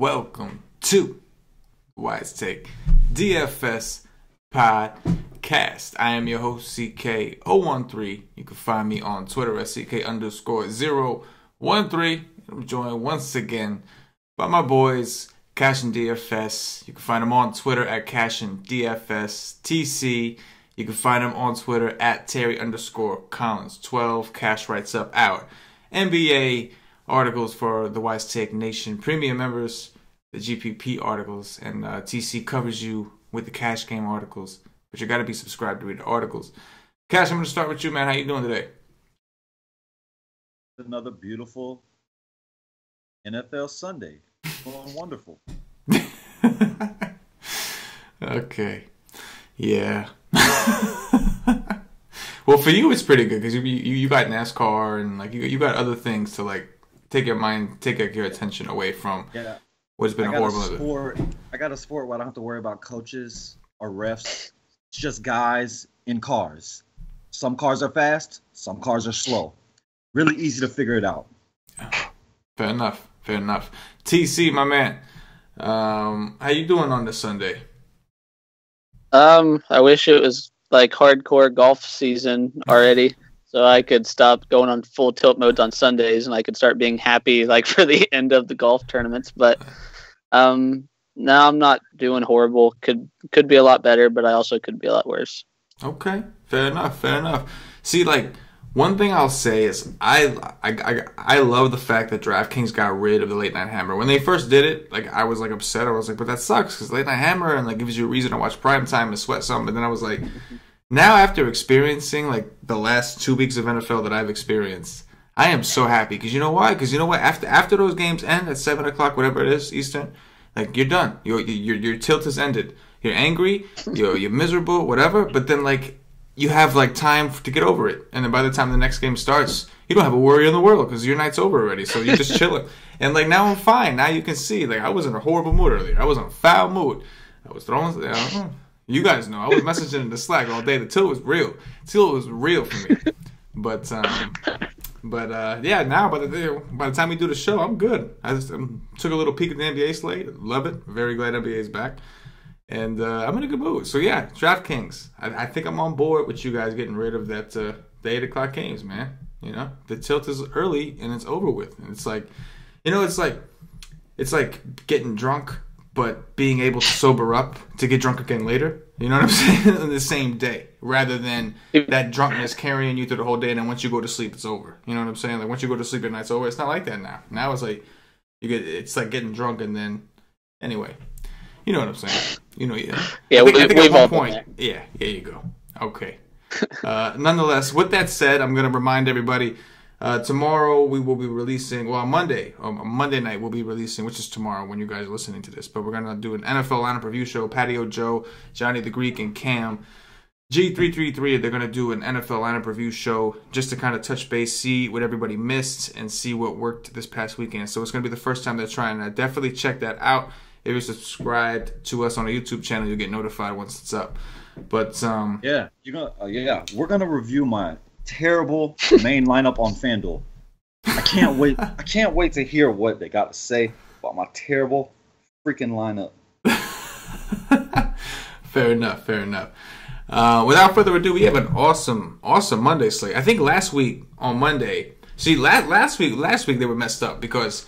welcome to Wise Take DFS Podcast. I am your host, CK013. You can find me on Twitter at CK_013. I'm joined once again by my boys, CashinDFS. You can find them on Twitter at CashinDFS. TC. You can find him on Twitter at Terry_Collins12. Cash writes up our NBA articles for the Wise Take Nation premium members, the GPP articles, and TC covers you with the cash game articles. But you got to be subscribed to read the articles. Cash, I'm going to start with you, man. How you doing today? Another beautiful NFL Sunday. Going wonderful. Okay. Yeah. Well, for you, it's pretty good because you got NASCAR and like you got other things to like take your attention away from what's been a horrible sport. I got a sport where I don't have to worry about coaches or refs. It's just guys in cars. Some cars are fast, some cars are slow. Really easy to figure it out. Fair enough. TC, my man, how you doing on this Sunday? I wish it was like hardcore golf season already, so I could stop going on full tilt modes on Sundays and I could start being happy like for the end of the golf tournaments. But now I'm not doing horrible. Could be a lot better, but I also could be a lot worse. Okay, fair enough. See, like one thing I'll say is I love the fact that DraftKings got rid of the late night hammer. When they first did it, like I was like upset. I was like, but that sucks because late night hammer and like gives you a reason to watch prime time and sweat something. But then I was like, now after experiencing like the last 2 weeks of NFL that I've experienced, I am so happy because you know why? Because you know what? After those games end at 7 o'clock, whatever it is Eastern, like you're done. Your tilt has ended. You're angry. You're miserable. Whatever. But then like you have like time to get over it, and then by the time the next game starts, you don't have a worry in the world because your night's over already. So you're just chilling. And like now I'm fine. Now you can see like I was in a horrible mood earlier. I was in a foul mood. I was throwing. You guys know I was messaging in the Slack all day. The tilt was real. Tilt was real for me. But yeah. Now by the time we do the show, I'm good. I just took a little peek at the NBA slate. Love it. Very glad NBA is back. And I'm in a good mood. So, yeah, DraftKings. I think I'm on board with you guys getting rid of that the 8 o'clock games, man. You know, the tilt is early and it's over with. And it's like, you know, it's like getting drunk, but being able to sober up to get drunk again later. You know what I'm saying? On the same day. Rather than that drunkenness carrying you through the whole day. And then once you go to sleep, it's over. You know what I'm saying? Like, once you go to sleep, your night's over. It's not like that now. Now it's like, it's like getting drunk and then, anyway. You know what I'm saying? You know, yeah. Yeah, I think at one point. Yeah, there you go. Okay. Nonetheless, with that said, I'm going to remind everybody, tomorrow we will be releasing, well, on Monday night we'll be releasing, which is tomorrow when you guys are listening to this, but we're going to do an NFL lineup review show. Patio Joe, Johnny the Greek, and Cam G333, they're going to do an NFL lineup review show just to kind of touch base, see what everybody missed, and see what worked this past weekend. So it's going to be the first time they're trying that. Definitely check that out. If you're subscribed to us on the YouTube channel, you'll get notified once it's up. But yeah, we're gonna review my terrible main lineup on FanDuel. I can't wait. I can't wait to hear what they got to say about my terrible freaking lineup. Fair enough. Without further ado, we have an awesome Monday slate. I think last week on Monday. See, last week they were messed up because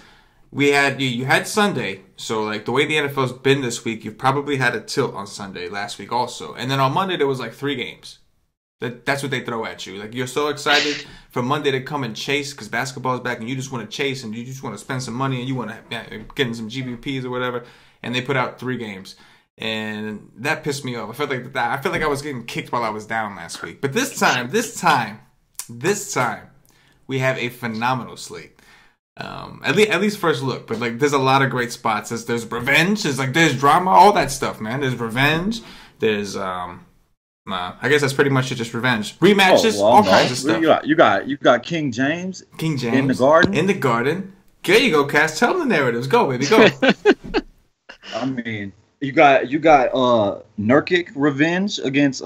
you had Sunday, so like the way the NFL's been this week, you've probably had a tilt on Sunday last week also, and then on Monday there was like 3 games. That's what they throw at you. Like you're so excited for Monday to come and chase because basketball's back, and you just want to chase and you just want to spend some money and you want to get in some GPPs or whatever. And they put out 3 games, and that pissed me off. I felt like I was getting kicked while I was down last week. But this time, we have a phenomenal slate. At least first look, but like there's a lot of great spots. There's revenge, there's drama, all that stuff, man. There's revenge. There's I guess that's pretty much it, just revenge, rematches, kinds of stuff. You got King James in the garden. There you go, Cass. Tell them the narratives. Go, baby, go. I mean, you got Nurkic revenge against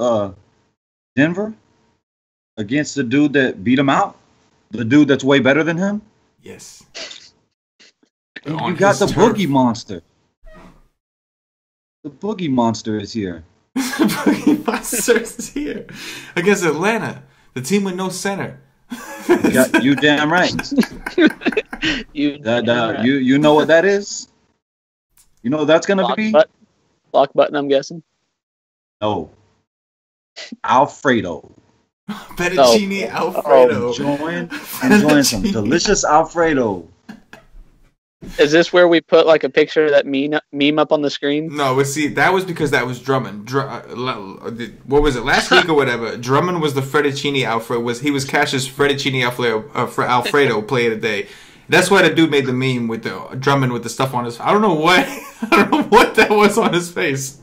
Denver, against the dude that beat him out, the dude that's way better than him. Yes. And on you got his the turf. Boogie Monster. The Boogie Monster is here. Boogie Monsters is here against Atlanta, the team with no center. You damn right. You You know what that is? You know what that's gonna be? Lock button, I'm guessing. No. Alfredo. Fettuccine Alfredo. Enjoying some delicious Alfredo. Is this where we put like a picture of that meme up on the screen? No, but see, that was because that was Drummond. What was it, last week or whatever? Drummond was the Fettuccine Alfredo. He was Cash's Fettuccine Alfredo play of the day. That's why the dude made the meme with the Drummond with the stuff on his. I don't know what that was on his face.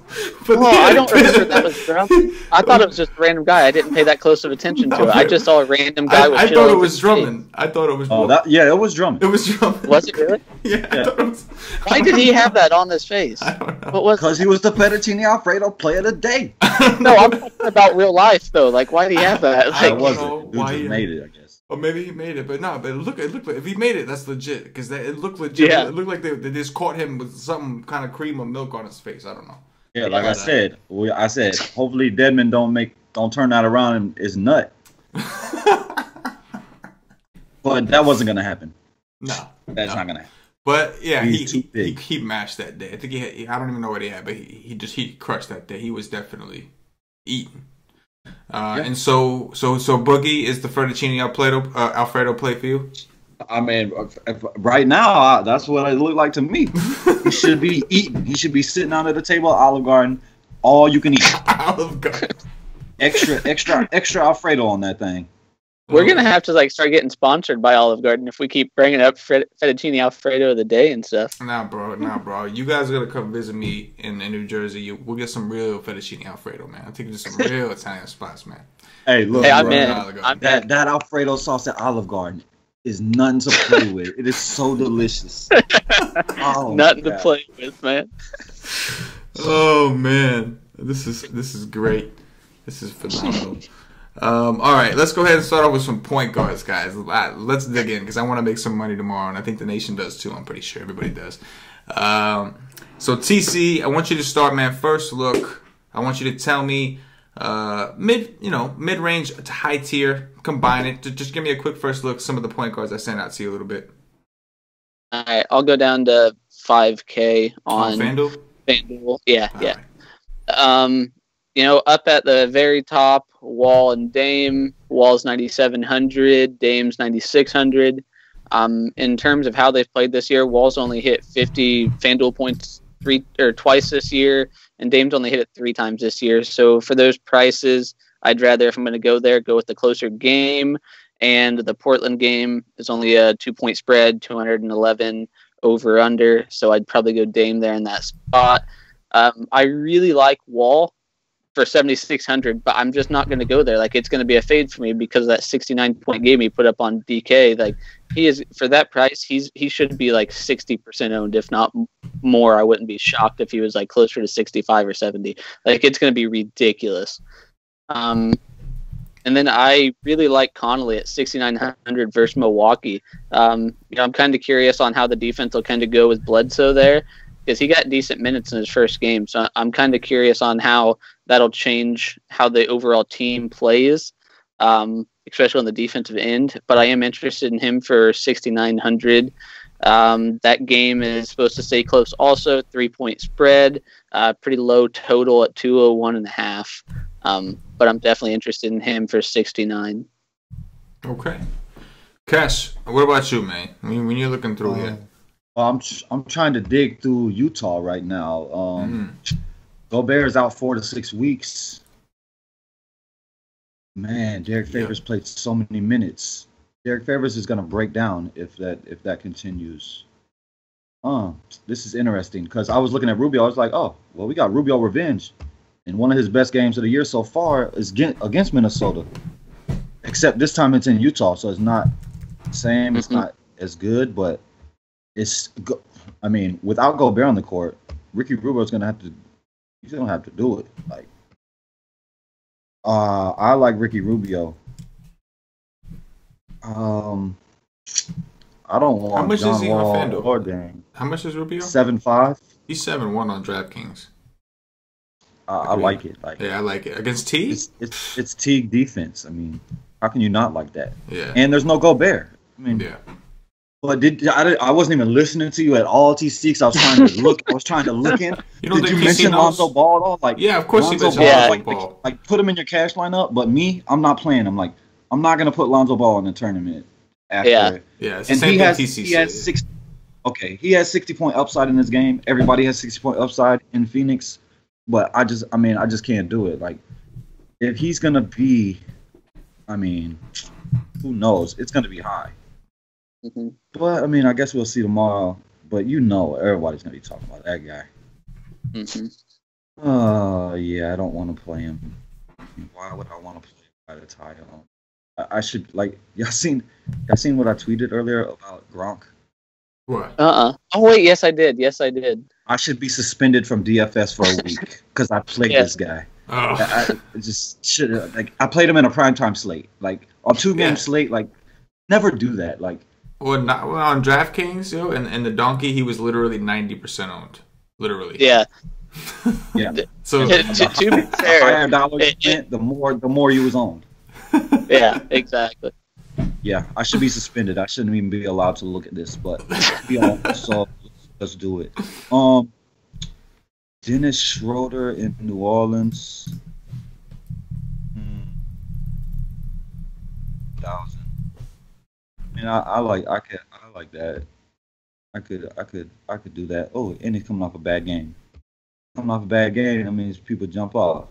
But I don't remember that was Drummond. I thought it was just a random guy. I didn't pay that close of attention to it. I just saw a random guy with. I thought it was Drummond. I thought it was. It was Drummond. It was Drummond. Was it really? Yeah. I thought it was, why did he have that on his face? I don't know. Because he was the Fettuccine Alfredo player of the day. No, I'm talking about real life though. Like, why did he have that? I Like, wasn't. Dude just made it, I guess. Or maybe he made it, but no. But it looked like if he made it, that's legit because it looked legit. Yeah. It looked like they just caught him with some kind of cream or milk on his face. I don't know. Yeah, like I said, hopefully Deadman don't turn that around and is nut. But that wasn't gonna happen. No, That's not gonna happen. But yeah, He's too big. he mashed that day. I think I don't even know what he had, but he crushed that day. He was definitely eating. And so Boogie is the Fettuccine Alfredo play for you. I mean, right now, that's what it looked like to me. He should be eating. He should be sitting out at the table at Olive Garden, all you can eat. Olive Garden. Extra Alfredo on that thing. we're gonna have to like start getting sponsored by Olive Garden if we keep bringing up Fettuccine Alfredo of the day and stuff. Nah, bro. You guys gotta come visit me in New Jersey. We'll get some real Fettuccine Alfredo, man. I'll take you to some real Italian spots, man. Hey, look, I'm bro, in. that Alfredo sauce at Olive Garden is nothing to play with. It is so delicious. Nothing to play with, man. Oh man, this is great. This is phenomenal. All right, let's go ahead and start off with some point guards, guys. Let's dig in because I want to make some money tomorrow, and I think the nation does too. I'm pretty sure everybody does. So TC, I want you to start, man. First look, I want you to tell me mid-range to high tier. Combine it. Just give me a quick first look. Some of the point guards I sent out to you a little bit. All right, I'll go down to 5K on FanDuel. FanDuel. Yeah. Right. Up at the very top, Wall and Dame. Wall's 9,700, Dame's 9,600. In terms of how they've played this year, Wall's only hit 50 FanDuel points twice this year, and Dame's only hit it 3 times this year. So for those prices, I'd rather, if I'm going to go there, go with the closer game. And the Portland game is only a 2-point spread, 211 over under. So I'd probably go Dame there in that spot. I really like Wall for 7,600, but I'm just not going to go there. Like, it's going to be a fade for me because of that 69-point game he put up on DK. Like, he is, for that price, he should be like 60% owned, if not more. I wouldn't be shocked if he was like closer to 65 or 70. Like, it's going to be ridiculous. And then I really like Connolly at 6,900 versus Milwaukee. I'm kind of curious on how the defense will kind of go with Bledsoe there, because he got decent minutes in his first game. So I'm kind of curious on how that'll change how the overall team plays, especially on the defensive end. But I am interested in him for 6,900. That game is supposed to stay close also, 3-point spread, pretty low total at 201.5. But I'm definitely interested in him for 69. Okay. Cash, what about you, man? When you're looking through here. Well, I'm trying to dig through Utah right now. Gobert is out 4 to 6 weeks. Man, Derek Favors played so many minutes. Derek Favors is going to break down if that continues. This is interesting because I was looking at Rubio. I was like, oh, well, we got Rubio revenge. And one of his best games of the year so far is against Minnesota. Except this time it's in Utah, so it's not the same. It's not as good, but I mean, without Gobert on the court, Ricky Rubio's gonna have to do it. Like, I like Ricky Rubio. I don't How want much is John he on Wall FanDuel? or Dame. How much is Rubio? 7.5. He's 7-1 on DraftKings. I like it. Like Yeah, I like it. Against T? it's Teague defense. I mean, how can you not like that? Yeah. And there's no Gobert. I mean, Yeah. but I wasn't even listening to you at all, TC, because I was trying to look. I was trying to look in. You don't Did think you TC mention knows? Lonzo Ball at all? Like, Yeah, of course he Lonzo mentioned Ball. Lonzo Ball. Like, put him in your cash lineup. But me, I'm not playing. I'm like, I'm not gonna put Lonzo Ball in the tournament. After. Yeah. Yeah, it's the And same he thing has TC he has said. 60. Okay, he has 60-point upside in this game. Everybody has 60-point upside in Phoenix, but I just can't do it. Like, if he's gonna be, I mean, who knows? It's gonna be high. Mm-hmm. But I mean, I guess we'll see tomorrow. But everybody's gonna be talking about that guy. Mm-hmm. Oh yeah, I don't want to play him. Why would I want to play by the title? I should like y'all seen what I tweeted earlier about Gronk. What? Oh wait, yes I did. I should be suspended from DFS for a week because I played this guy. Oh. I just should like I played him in a primetime slate, like on 2-game slate. Like, never do that. Like, Well, on DraftKings, and the donkey, he was literally 90% owned. Literally. Yeah. yeah. So to be The fair, higher dollar you spent, the more you was owned. yeah, exactly. Yeah, I should be suspended. I shouldn't even be allowed to look at this, but be honest, so let's do it. Dennis Schroeder in New Orleans. 1,000. I mean, I like that. I could do that. Oh, and he's coming off a bad game. Coming off a bad game, that means people jump off.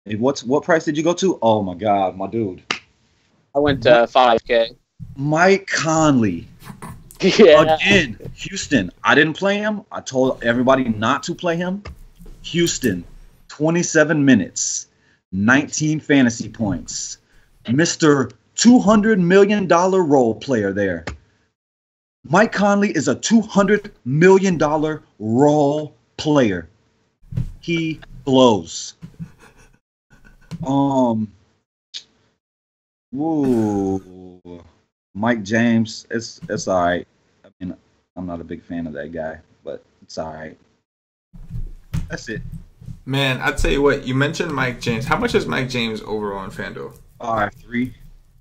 Hey, what price did you go to? Oh my God, my dude. I went to 5K. Mike Conley. Yeah. Again, Houston. I didn't play him. I told everybody not to play him. Houston, 27 minutes, 19 fantasy points. Mr. $200 million role player there. Mike Conley is a $200 million role player. He blows. Woo. Mike James, it's all right. I mean, I'm not a big fan of that guy, but it's all right. That's it. Man, I'll tell you what. You mentioned Mike James. How much is Mike James overall on FanDuel? 5-3.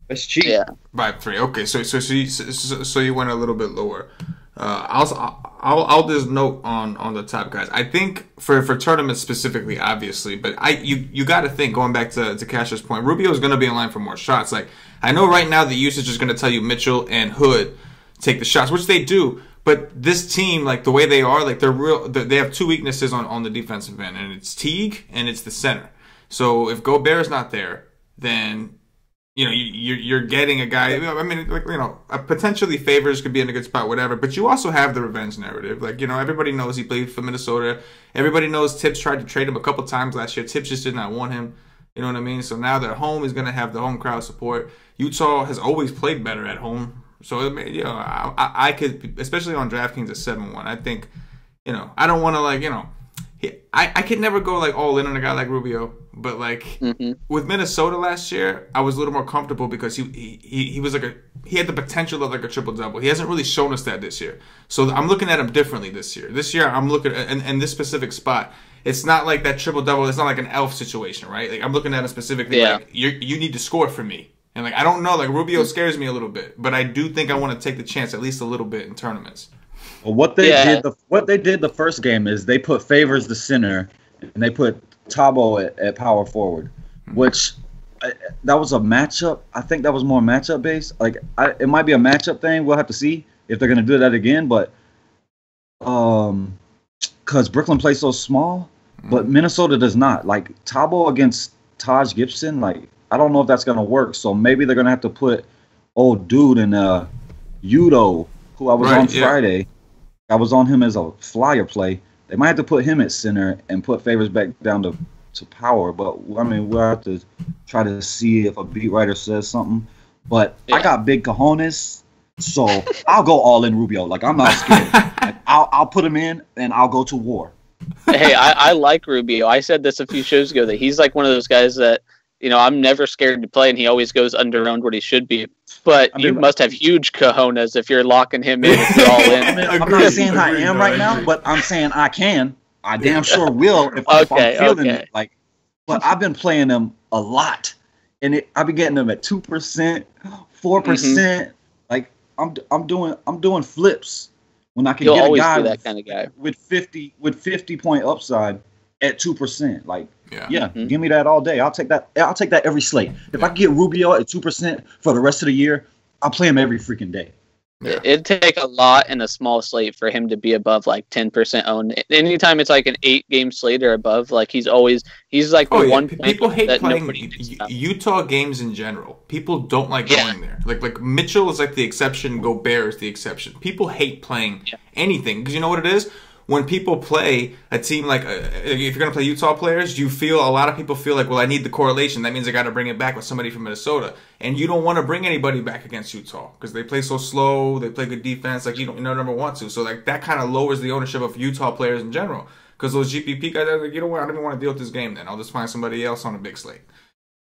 That's cheap. Yeah. 5-3. Okay, so you went a little bit lower. I'll just note on the top guys. I think for tournaments specifically, obviously, but you got to think, going back to Cash's point, Rubio is going to be in line for more shots. Like, I know right now the usage is going to tell you Mitchell and Hood take the shots, which they do. But this team, like the way they are, like they have two weaknesses on the defensive end, and it's Teague and it's the center. So if Gobert's not there, then you're getting a guy. I mean, like, potentially Favors could be in a good spot, whatever. But you also have the revenge narrative. Like, everybody knows he played for Minnesota. Everybody knows Tibbs tried to trade him a couple times last year. Tibbs just did not want him. You know what I mean? So now they're home. He's going to have the home crowd support. Utah has always played better at home. So, I could, especially on DraftKings at 7-1, I think, I don't want to, I could never go, all in on a guy like Rubio. But, with Minnesota last year, I was a little more comfortable because he was he had the potential of, a triple-double. He hasn't really shown us that this year. So, I'm looking at him differently this year. This year, I'm looking at, in this specific spot, it's not like that triple-double. It's not like an elf situation, right? Like, I'm looking at him specifically you need to score for me. And, I don't know. Rubio scares me a little bit. But I do think I want to take the chance at least a little bit in tournaments. Well, what they did the first game is they put Favors the center, and they put Tabo at power forward, which that was a matchup. I think that was more matchup based. It might be a matchup thing. We'll have to see if they're going to do that again. But because Brooklyn plays so small, but Minnesota does not. Tabo against Taj Gibson, I don't know if that's going to work. So maybe they're going to have to put old dude in Udo, who I was on Friday. I was on him as a flyer play. They might have to put him at center and put Favors back down to power. But, I mean, we'll have to try to see if a beat writer says something. But I got big cojones, so I'll go all in Rubio. I'm not scared. I'll put him in, and I'll go to war. Hey, I like Rubio. I said this a few shows ago that he's one of those guys that, I'm never scared to play, and he always goes under-owned what he should be. But you must have huge cojones if you're locking him in, if you're all in. I'm not saying I am right now, but I'm saying I can. I damn sure will if I'm feeling it. Like, but I've been playing them a lot, and I've been getting them at 2%, 4%. Like I'm doing flips when I can get a guy that kind of guy with 50 point upside at 2%. Like, give me that all day. I'll take that. I'll take that every slate. If I get Rubio at 2% for the rest of the year, I'll play him every freaking day. Yeah. It'd take a lot in a small slate for him to be above like 10% owned. Anytime it's like an 8-game slate or above, like he's like the one point. People hate playing Utah games in general. People don't like going there. Like Mitchell is like the exception. Gobert is the exception. People hate playing anything because you know what it is. When people play a team like, if you're going to play Utah players, a lot of people feel like, well, I need the correlation. That means I got to bring it back with somebody from Minnesota. And you don't want to bring anybody back against Utah because they play so slow. They play good defense. Like, you never want to. So, like, that kind of lowers the ownership of Utah players in general. Because those GPP guys are like, I don't even want to deal with this game then. I'll just find somebody else on a big slate.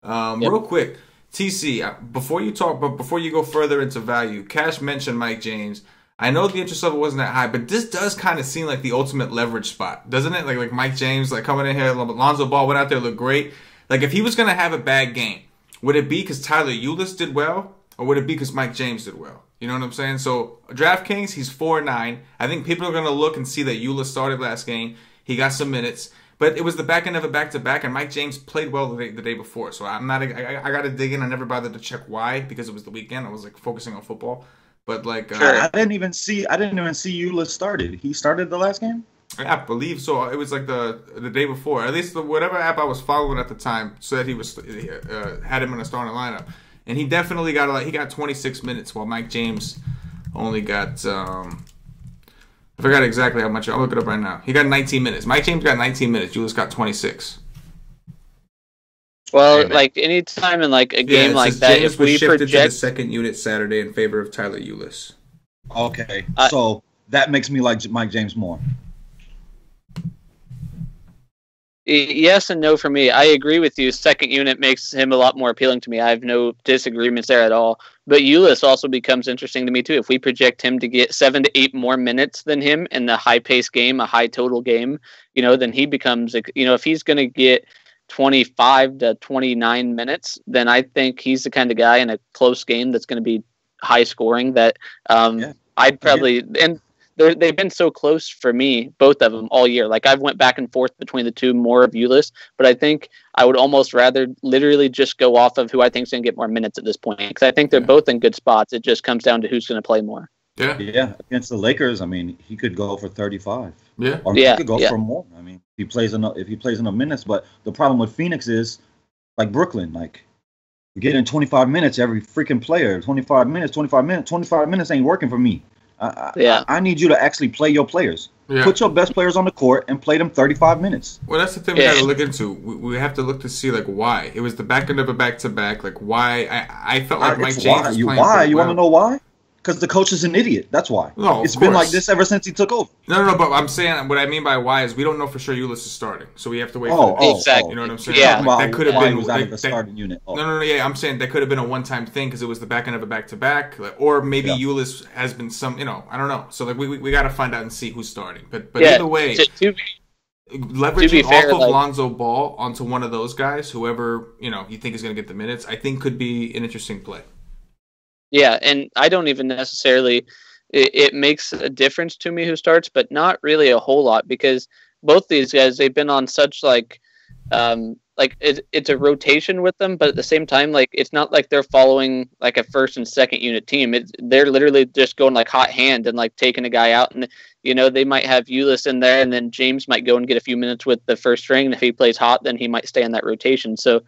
Real quick, TC, before you go further into value, Cash mentioned Mike James. I know the interest level wasn't that high, but this does kind of seem like the ultimate leverage spot, doesn't it? Like Mike James, like coming in here, Lonzo Ball went out there, looked great. Like if he was going to have a bad game, would it be because Tyler Ulis did well, or would it be because Mike James did well? You know what I'm saying? So DraftKings, he's 4-9. I think people are going to look and see that Ulis started last game. He got some minutes, but it was the back end of a back-to-back, and Mike James played well the day before. So I got to dig in. I never bothered to check why because it was the weekend. I was like focusing on football. But like, I didn't even see Ulis started. He started the last game. I believe so. It was like the day before. At least whatever app I was following at the time said he was had him in a starting lineup, and he definitely got 26 minutes while Mike James only got I forgot exactly how much. I'll look it up right now. He got 19 minutes. Mike James got 19 minutes. Julius got 26. Well, like anytime in like a game like that, James if we shifted project to the second unit Saturday in favor of Tyler Ulis. Okay, so that makes me like Mike James more. Yes and no for me. I agree with you. Second unit makes him a lot more appealing to me. I have no disagreements there at all. But Ulis also becomes interesting to me too. If we project him to get 7 to 8 more minutes than him in the high-paced game, a high-total game, then he becomes, if he's going to get 25 to 29 minutes, then I think he's the kind of guy in a close game that's going to be high scoring that I'd probably and they've been so close for me, both of them all year. Like I've went back and forth between the two more of Ulis, but I think I would almost rather literally just go off of who I think is going to get more minutes at this point because I think they're both in good spots. It just comes down to who's going to play more. Yeah. Against the Lakers, I mean, he could go for 35. Yeah. Or he could go for more. I mean, if he plays enough minutes. But the problem with Phoenix is, like Brooklyn, like you're getting 25 minutes every freaking player. 25 minutes ain't working for me. I need you to actually play your players. Yeah. Put your best players on the court and play them 35 minutes. Well, that's the thing we got to look into. We have to look to see like why it was the back end of a back-to-back. Like why I felt like Mike James was playing why you want to know why? Because the coach is an idiot. That's why. No, it's been like this ever since he took over. No. But I'm saying what I mean by why is we don't know for sure Ulis is starting, so we have to wait. Exactly. You know what I'm saying? Yeah. Like, that could have been out of the starting unit. No. Yeah, I'm saying that could have been a one-time thing because it was the back end of a back-to-back, or maybe Ulis has been some. I don't know. So like we got to find out and see who's starting. But either way, leveraging off of Lonzo Ball onto one of those guys, whoever you think is going to get the minutes, I think could be an interesting play. Yeah, and I don't even necessarily it makes a difference to me who starts, but not really a whole lot because both these guys, they've been on such it's a rotation with them, but at the same time, like it's not like they're following like a first and second unit team. They're literally just going like hot hand and like taking a guy out, and they might have Ulis in there, and then James might go and get a few minutes with the first string, and if he plays hot, then he might stay in that rotation. So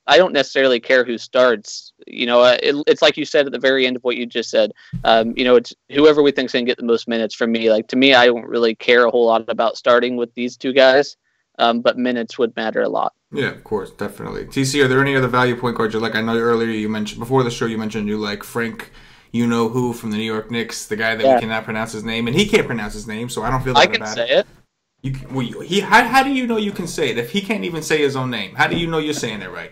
I don't necessarily care who starts. It's like you said at the very end of what you just said. It's whoever we think's going to get the most minutes from me. Like to me, I don't really care a whole lot about starting with these two guys, but minutes would matter a lot. Yeah, of course, definitely. TC, are there any other value point guards you like? I know earlier you mentioned before the show you mentioned you like Frank, who from the New York Knicks, the guy that we cannot pronounce his name, and he can't pronounce his name, so I don't feel bad about it. I can say it. How do you know you can say it if he can't even say his own name? How do you know you're saying it right?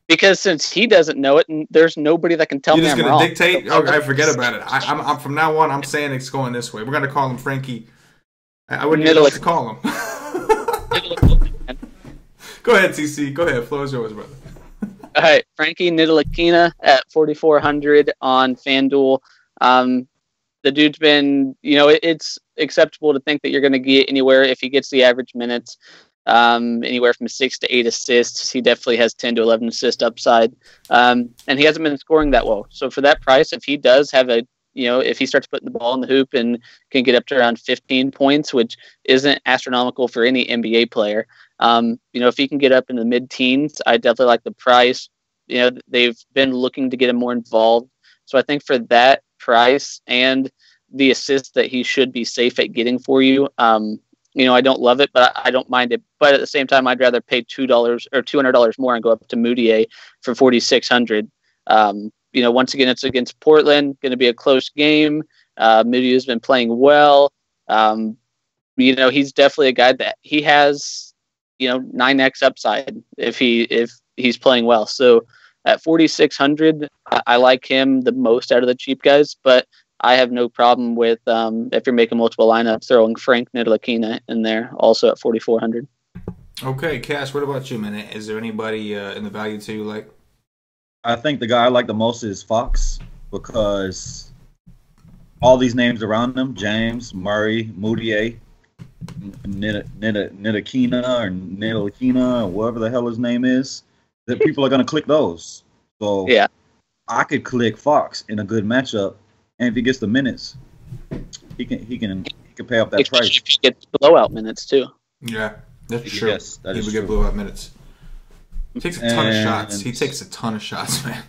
Because since he doesn't know it, and there's nobody that can tell me I'm wrong. You're just gonna dictate? Oh, I forget about it. I'm from now on. I'm saying it's going this way. We're gonna call him Frankie. I wouldn't even know what to call him. Go ahead, TC. Go ahead. Floor is yours, brother. All right, Frankie Ntilikina at 4,400 on FanDuel. The dude's been, it's acceptable to think that you're going to get anywhere if he gets the average minutes, anywhere from 6 to 8 assists. He definitely has 10 to 11 assist upside, and he hasn't been scoring that well. So for that price, if he does have if he starts putting the ball in the hoop and can get up to around 15 points, which isn't astronomical for any NBA player, if he can get up in the mid-teens, I definitely like the price. They've been looking to get him more involved. So I think for that price and the assist that he should be safe at getting for you, I don't love it, but I don't mind it. But at the same time, I'd rather pay $2 or $200 more and go up to Moutier for 4,600. Once again, it's against Portland, going to be a close game. Moutier has been playing well. He's definitely a guy that he has, 9x upside if he's playing well. So at 4,600, I like him the most out of the cheap guys, but I have no problem with, if you're making multiple lineups, throwing Frank Ntilikina in there also at 4,400. Okay, Cash, what about you, man? Is there anybody in the value tier you like? I think the guy I like the most is Fox, because all these names around him, James, Murray, Moutier, Ntilikina or whatever the hell his name is, that people are going to click those. So yeah, I could click Fox in a good matchup, and if he gets the minutes, he can pay up that price. He gets blowout minutes too. Yeah, that's true. Yes, that is true. He would get blowout minutes. He takes a ton of shots. He takes a ton of shots, man.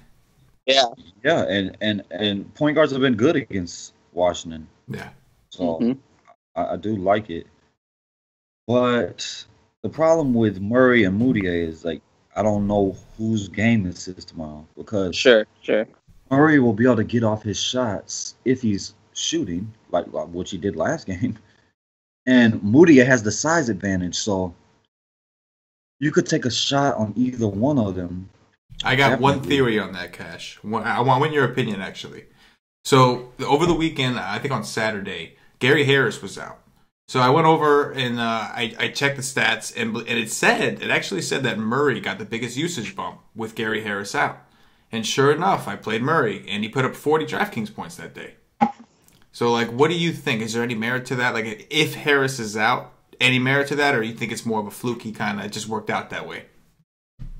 Yeah. Yeah, and point guards have been good against Washington. Yeah. So I do like it. But the problem with Murray and Moutier is, like, I don't know whose game this is tomorrow, because sure. Murray will be able to get off his shots if he's shooting, like which he did last game. And Moutier has the size advantage, so you could take a shot on either one of them. I got one theory on that, Cash. I want your opinion, actually. So over the weekend, I think on Saturday, Gary Harris was out. So I went over and I checked the stats, and it actually said that Murray got the biggest usage bump with Gary Harris out. And sure enough, I played Murray, and he put up 40 DraftKings points that day. So, like, what do you think? Is there any merit to that? Like, if Harris is out, any merit to that, or you think it's more of a fluky kind of, it just worked out that way?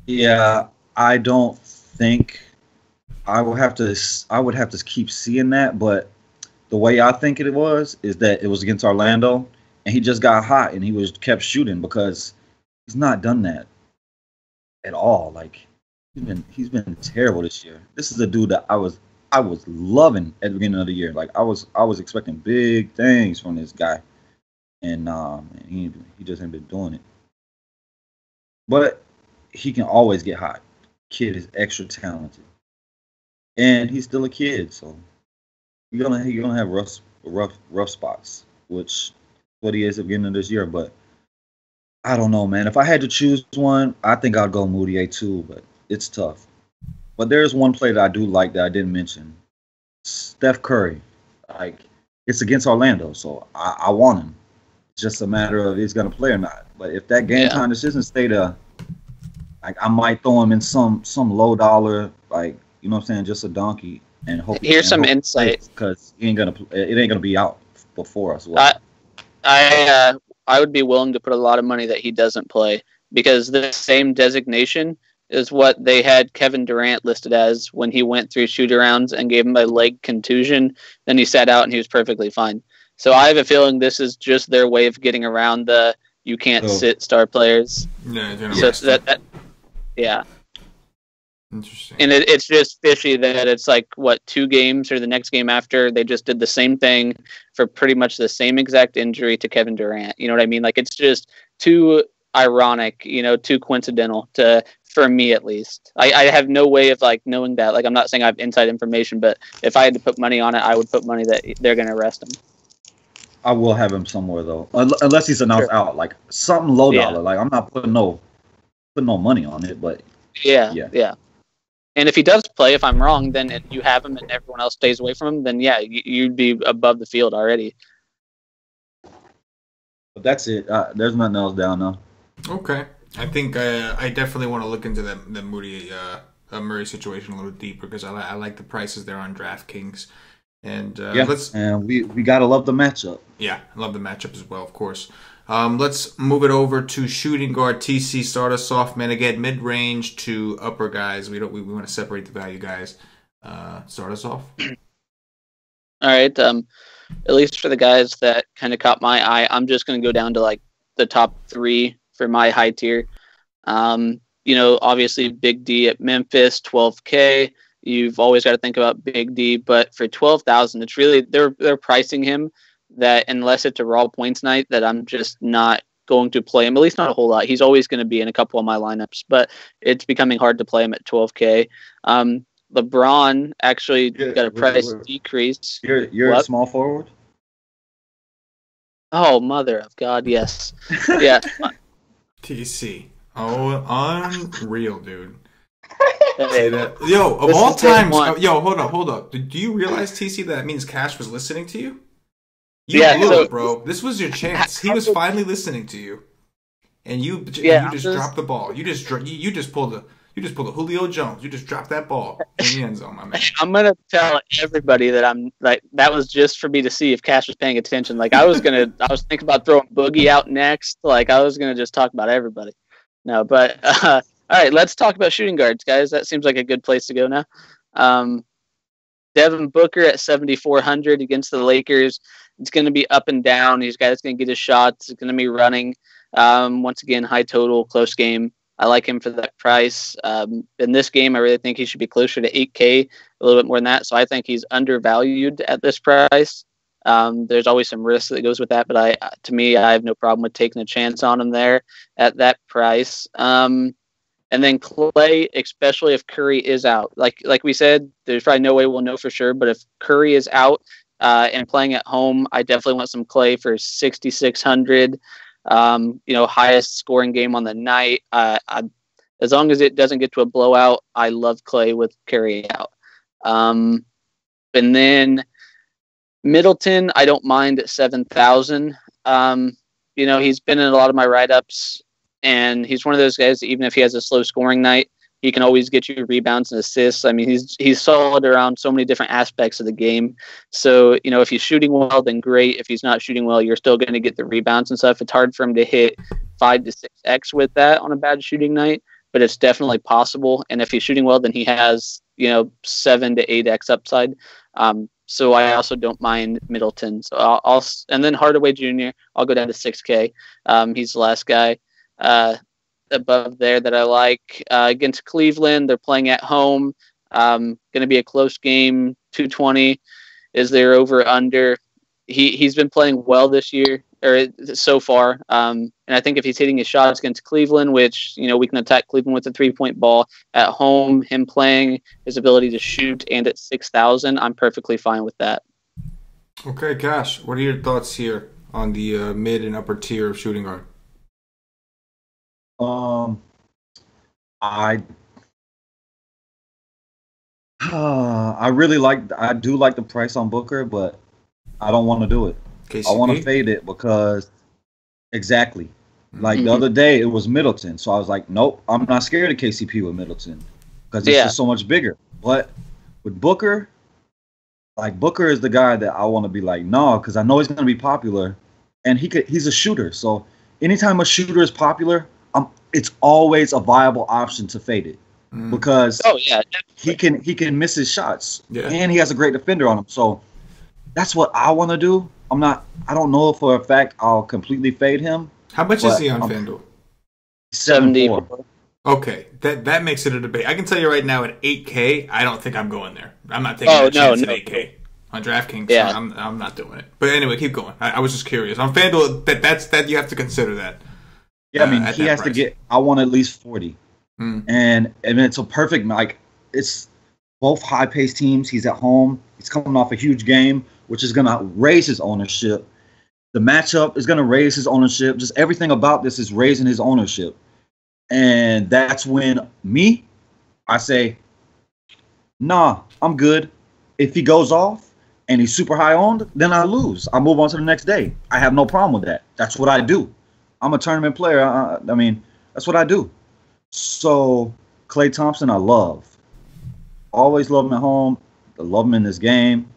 Yeah, I don't think I would have to keep seeing that, but the way I think it was is that it was against Orlando, and he just got hot and he kept shooting, because he's not done that at all. Like, he's been terrible this year. This is a dude that I was loving at the beginning of the year. Like, I was expecting big things from this guy, and he just ain't been doing it. But he can always get hot. Kid is extra talented, and he's still a kid, so you're gonna have rough spots, which is what he is at the beginning of this year. But I don't know, man. If I had to choose one, I think I'd go Moutier too, but it's tough. But there's one play that I do like that I didn't mention. Steph Curry. Like, it's against Orlando, so I want him. It's just a matter of if he's gonna play or not. But if that game time decision stay there, like, I might throw him in some low dollar, like, you know what I'm saying, just a donkey, and hope. Here's some insight, because it ain't gonna be out before us. Well, I would be willing to put a lot of money that he doesn't play, because the same designation is what they had Kevin Durant listed as when he went through shoot-arounds and gave him a leg contusion. Then he sat out and he was perfectly fine. So I have a feeling this is just their way of getting around the you can't sit star players. Yeah, so yeah. Interesting. And it's just fishy that it's like, 2 games or the next game after, they just did the same thing for pretty much the same exact injury to Kevin Durant. You know what I mean? Like, it's just too ironic, too coincidental for me, at least. I have no way of, like, knowing that. Like, I'm not saying I have inside information, but if I had to put money on it, I would put money that they're going to arrest him. I will have him somewhere though, unless he's announced out like something low dollar. Like I'm not putting no money on it, but yeah. And if he does play, if I'm wrong, then and you have him and everyone else stays away from him, then yeah, you'd be above the field already. But that's it. There's nothing else down now. Okay, I think I definitely want to look into the Murray situation a little deeper because I like the prices there on DraftKings. And we gotta love the matchup. Yeah, I love the matchup as well, of course. Let's move it over to shooting guard. TC, start us off, man. Again, mid range to upper guys. We want to separate the value guys. Start us off. All right. At least for the guys that kind of caught my eye, I'm just going to go down to like the top 3 for my high tier. Obviously Big D at Memphis, 12K. You've always got to think about Big D, but for 12,000, it's really they're pricing him that unless it's a raw points night, that I'm just not going to play him. At least not a whole lot. He's always going to be in a couple of my lineups, but it's becoming hard to play him at 12K. LeBron actually got a price decrease. You're a small forward? Oh, mother of God, yes. Yeah. TC. Oh, unreal, dude. Hey, yo, of all times, hold up. Do you realize, TC, that means Cash was listening to you? You blew it, bro. This was your chance. He was finally listening to you, and you just dropped the ball. You just pulled a Julio Jones. You just dropped that ball in the end zone, my man. I'm gonna tell everybody that I'm like that was just for me to see if Cash was paying attention. Like I was thinking about throwing Boogie out next. Like I was gonna just talk about everybody. No, but all right, let's talk about shooting guards, guys. That seems like a good place to go now. Devin Booker at 7,400 against the Lakers. It's going to be up and down. He's going to get his shots. It's going to be running. Once again, high total, close game. I like him for that price. In this game, I really think he should be closer to 8K, a little bit more than that. So I think he's undervalued at this price. There's always some risk that goes with that, but to me, I have no problem with taking a chance on him there at that price. And then Clay, especially if Curry is out. Like we said, there's probably no way we'll know for sure, but if Curry is out and playing at home, I definitely want some Clay for 6,600. Highest scoring game on the night. As long as it doesn't get to a blowout, I love Clay with Curry out. And then Middleton, I don't mind at 7,000. He's been in a lot of my write-ups, and he's one of those guys that even if he has a slow scoring night, he can always get you rebounds and assists. I mean, he's solid around so many different aspects of the game. So, if he's shooting well, then great. If he's not shooting well, you're still going to get the rebounds and stuff. It's hard for him to hit 5 to 6x with that on a bad shooting night, but it's definitely possible. And if he's shooting well, then he has, 7 to 8x upside. So I also don't mind Middleton. So and then Hardaway Jr., I'll go down to 6K. He's the last guy above there that I like. Against Cleveland, they're playing at home. Going to be a close game. 220 is their over under. He's been playing well this year or so far. And I think if he's hitting his shots against Cleveland, which we can attack Cleveland with a 3-point ball at home, him playing his ability to shoot, and at 6,000, I'm perfectly fine with that. Okay, Cash, what are your thoughts here on the mid and upper tier of shooting guard? I do like the price on Booker, but I don't want to do it. KCP? I want to fade it because exactly. Like the other day, it was Middleton. So I was like, nope, I'm not scared of KCP with Middleton because he's just so much bigger. But with Booker, Booker is the guy that I want to be like, no, because I know he's going to be popular, and he's a shooter. So anytime a shooter is popular, it's always a viable option to fade it because he can miss his shots, and he has a great defender on him. So that's what I want to do. I don't know for a fact I'll completely fade him. How much is he on FanDuel? 74. Okay, that makes it a debate. I can tell you right now at 8K, I don't think I'm going there. I'm not taking a chance at 8K on DraftKings. Yeah. So I'm not doing it. But anyway, keep going. I was just curious. On FanDuel, that you have to consider that. Yeah, I mean, he has to get. I want at least 40, and it's a perfect. It's both high-paced teams. He's at home. He's coming off a huge game, which is going to raise his ownership. The matchup is going to raise his ownership. Just everything about this is raising his ownership. And that's when I say, nah, I'm good. If he goes off and he's super high owned, then I lose. I move on to the next day. I have no problem with that. That's what I do. I'm a tournament player. I mean, that's what I do. So Klay Thompson, I love. Always love him at home. I love him in this game.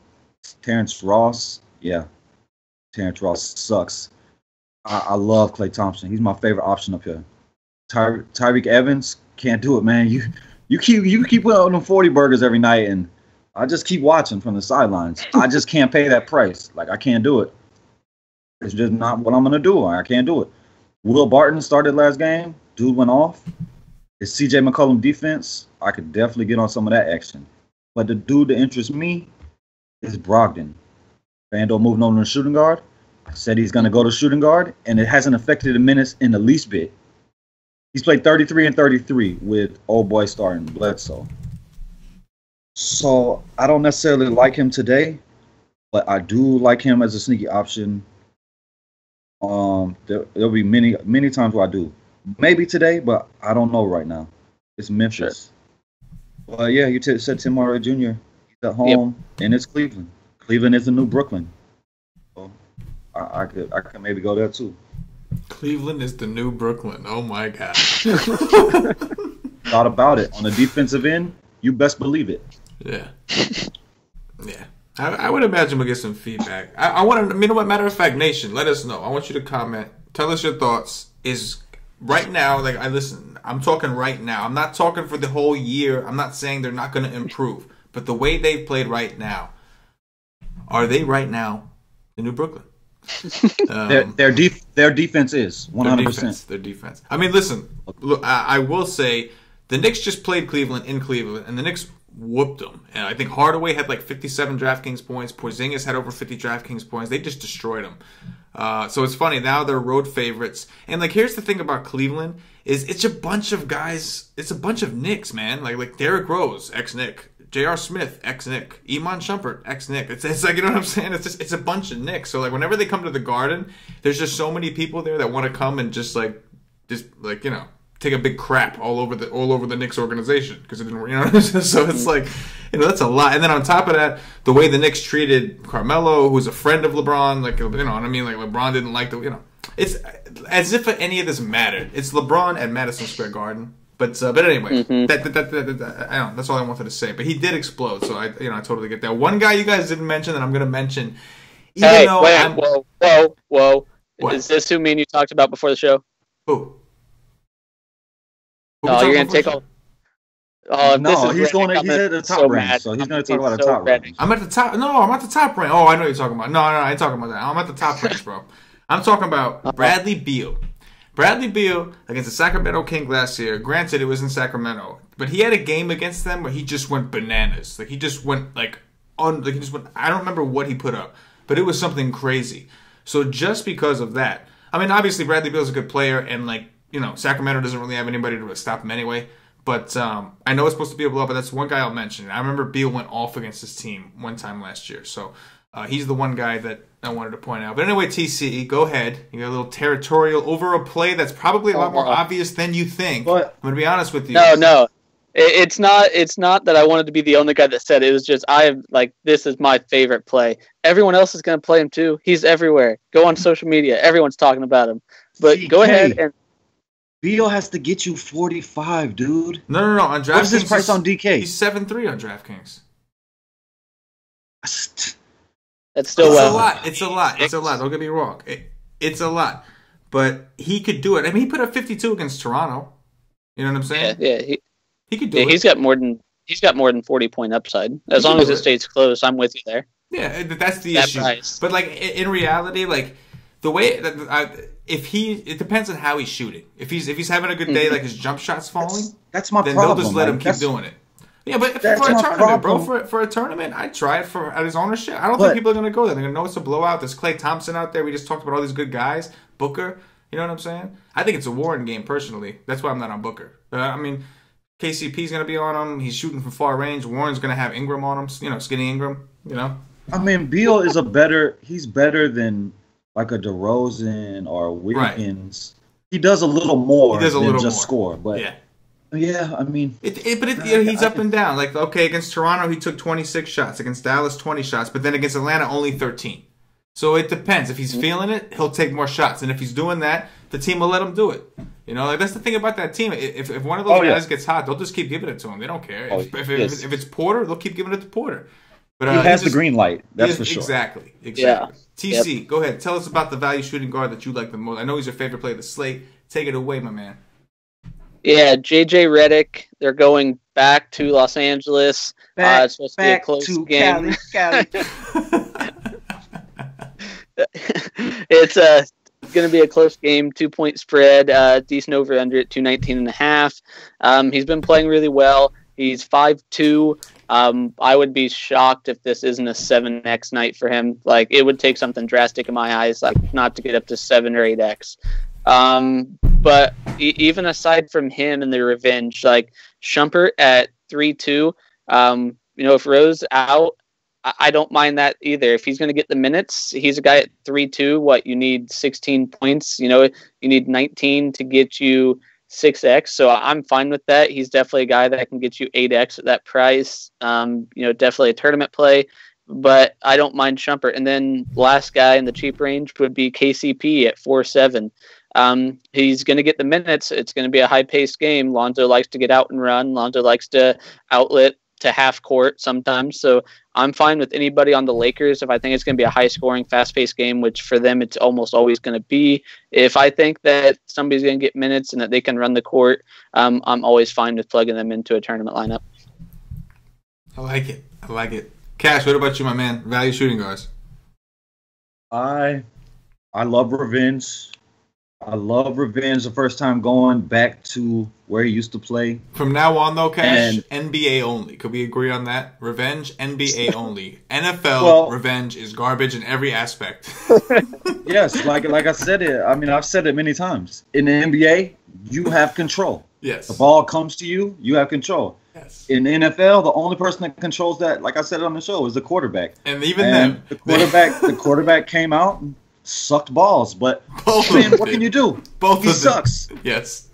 Terrence Ross, yeah. Terrence Ross sucks. I love Klay Thompson. He's my favorite option up here. Tyreek Evans, can't do it, man. You keep putting on them 40 burgers every night, and I just keep watching from the sidelines. I just can't pay that price. Like, I can't do it. It's just not what I'm going to do. I can't do it. Will Barton started last game. Dude went off. It's CJ McCollum defense. I could definitely get on some of that action. But the dude that interests me is Brogdon. FanDuel moving on to the shooting guard. I said he's going to go to shooting guard, and it hasn't affected the minutes in the least bit. He's played 33 and 33 with old boy starting Bledsoe. So I don't necessarily like him today, but I do like him as a sneaky option. There'll be many times where I do. Maybe today, but I don't know right now. It's Memphis. Sure. Well, yeah, you said Tim Hardaway Jr. He's at home, and it's Cleveland. Cleveland is the new Brooklyn. So I could maybe go there too. Cleveland is the new Brooklyn. Oh my God. Thought about it. On the defensive end, you best believe it. Yeah. Yeah. I would imagine we'll get some feedback. I want to, you know what, matter of fact, Nation, let us know. I want you to comment. Tell us your thoughts. Is right now, like, I'm talking right now. I'm not talking for the whole year. I'm not saying they're not going to improve. But the way they've played right now, are they right now the new Brooklyn? Their defense is 100%. Their defense. I mean, listen, look, I will say the Knicks just played Cleveland in Cleveland, and the Knicks whooped them. And I think Hardaway had like 57 DraftKings points. Porzingis had over 50 DraftKings points. They just destroyed them. So it's funny. Now they're road favorites. And like, here's the thing about Cleveland is it's a bunch of guys. It's a bunch of Knicks, man. Like Derrick Rose, ex-Knick. J.R. Smith, ex-Knick. Iman Shumpert, ex-Knick. It's like, you know what I'm saying? It's a bunch of Knicks. So like, whenever they come to the Garden, there's just so many people there that want to come and just you know, take a big crap all over the Knicks organization because it didn't, you know. So it's like, you know, that's a lot. And then on top of that, the way the Knicks treated Carmelo, who's a friend of LeBron, like, you know what I mean? Like, LeBron didn't like the, you know, it's as if any of this mattered. It's LeBron at Madison Square Garden. But anyway, I don't. That's all I wanted to say. But he did explode, so I totally get that. One guy you guys didn't mention that I'm going to mention. Whoa! What? Is this who me and you talked about before the show? Who? No, you're going to take all. Oh, no, he's at the top range, so he's going to talk about the top range. I'm at the top. No, I'm at the top range. Oh, I know what you're talking about. No, I ain't talking about that. I'm at the top range, bro. I'm talking about Bradley Beal. Bradley Beal against the Sacramento Kings last year. Granted, it was in Sacramento, but he had a game against them where he just went bananas. Like he just went I don't remember what he put up, but it was something crazy. So just because of that, I mean, obviously Bradley Beal's a good player, and Sacramento doesn't really have anybody to stop him anyway. But I know it's supposed to be a blowout, but that's one guy I'll mention. I remember Beal went off against his team one time last year, so he's the one guy that I wanted to point out. But anyway, TC, go ahead. You got a little territorial over a play that's probably a lot more obvious than you think. But I'm going to be honest with you. No. It's not that I wanted to be the only guy that said it. It was just this is my favorite play. Everyone else is going to play him too. He's everywhere. Go on social media. Everyone's talking about him. But go ahead and Beal has to get you 45, dude. No. On DraftKings, what's his price on DK? He's 7-3 on DraftKings. That's still It's a lot. Don't get me wrong. It's a lot. But he could do it. I mean, he put up 52 against Toronto. You know what I'm saying? Yeah. He could do it. He's got more than 40-point upside. As long as it stays close, I'm with you there. Yeah, that's the issue. Price. But in reality, the way that it depends on how he's shooting. If he's having a good day, his jump shot's falling, that's my then problem. They'll just let him keep doing it. Yeah, but for a tournament, bro, for a tournament, I'd try it at his ownership. I don't think people are going to go there. They're going to know it's a blowout. There's Klay Thompson out there. We just talked about all these good guys. Booker, you know what I'm saying? I think it's a Warren game, personally. That's why I'm not on Booker. I mean, KCP's going to be on him. He's shooting from far range. Warren's going to have Ingram on him, skinny Ingram, I mean, Beal is he's better than like a DeRozan or a Right. Wiggins, he does a little more He does a than little just more. score. But yeah, I mean, He's up and down. Like, okay, against Toronto, he took 26 shots. Against Dallas, 20 shots. But then against Atlanta, only 13. So it depends. If he's feeling it, he'll take more shots. And if he's doing that, the team will let him do it. You know, like that's the thing about that team. If one of those guys gets hot, they'll just keep giving it to him. They don't care. If it's Porter, they'll keep giving it to Porter. But he has the green light. That's for sure. Exactly. Yeah. TC, go ahead. Tell us about the value shooting guard that you like the most. I know he's your favorite player of the slate. Take it away, my man. Yeah, JJ Redick. They're going back to Los Angeles. It's supposed to be a close game. Cali. It's going to be a close game, 2-point spread, decent over under at 219.5. He's been playing really well. He's 5'2". I would be shocked if this isn't a 7x night for him. Like, it would take something drastic in my eyes, like not to get up to 7 or 8x. But even aside from him and the revenge, like Shumpert at 3-2, if Rose out, I don't mind that either. If he's going to get the minutes, he's a guy at 3-2. You need 16 points. You need 19 to get you 6x. So I'm fine with that. He's definitely a guy that can get you 8x at that price. Definitely a tournament play. But I don't mind Shumpert. And then last guy in the cheap range would be KCP at 4-7. He's going to get the minutes. It's going to be a high-paced game. Lonzo likes to get out and run. Lonzo likes to outlet to half court sometimes. So I'm fine with anybody on the Lakers if I think it's going to be a high-scoring, fast-paced game, which for them it's almost always going to be. If I think that somebody's going to get minutes and that they can run the court, I'm always fine with plugging them into a tournament lineup. I like it. Cash, what about you, my man? Value shooting guards. I love revenge. I love revenge the first time going back to where he used to play. From now on, though, Cash, NBA only. Could we agree on that? Revenge, NBA only. NFL revenge is garbage in every aspect. Yes, like I said it. I mean, I've said it many times. In the NBA, you have control. Yes. The ball comes to you, you have control. Yes. In the NFL, the only person that controls that, like I said on the show, is the quarterback. And even then, the quarterback came out and sucked balls, but what can you do? He sucks. Yes.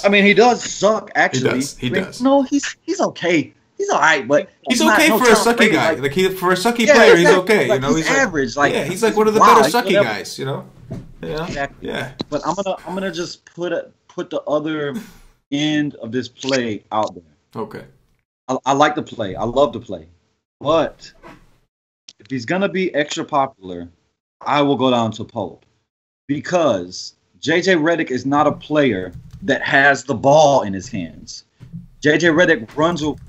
I mean, he does suck. Actually, he does. No, he's okay. He's all right, but he's okay for a sucky guy. For a sucky player, he's okay. Like, he's average. He's like one of the better sucky guys. Yeah. Exactly. Yeah. But I'm gonna just put the other end of this play out there. Okay. I like the play. I love the play, but if he's gonna be extra popular, I will go down to Pope, because JJ Redick is not a player that has the ball in his hands. JJ Redick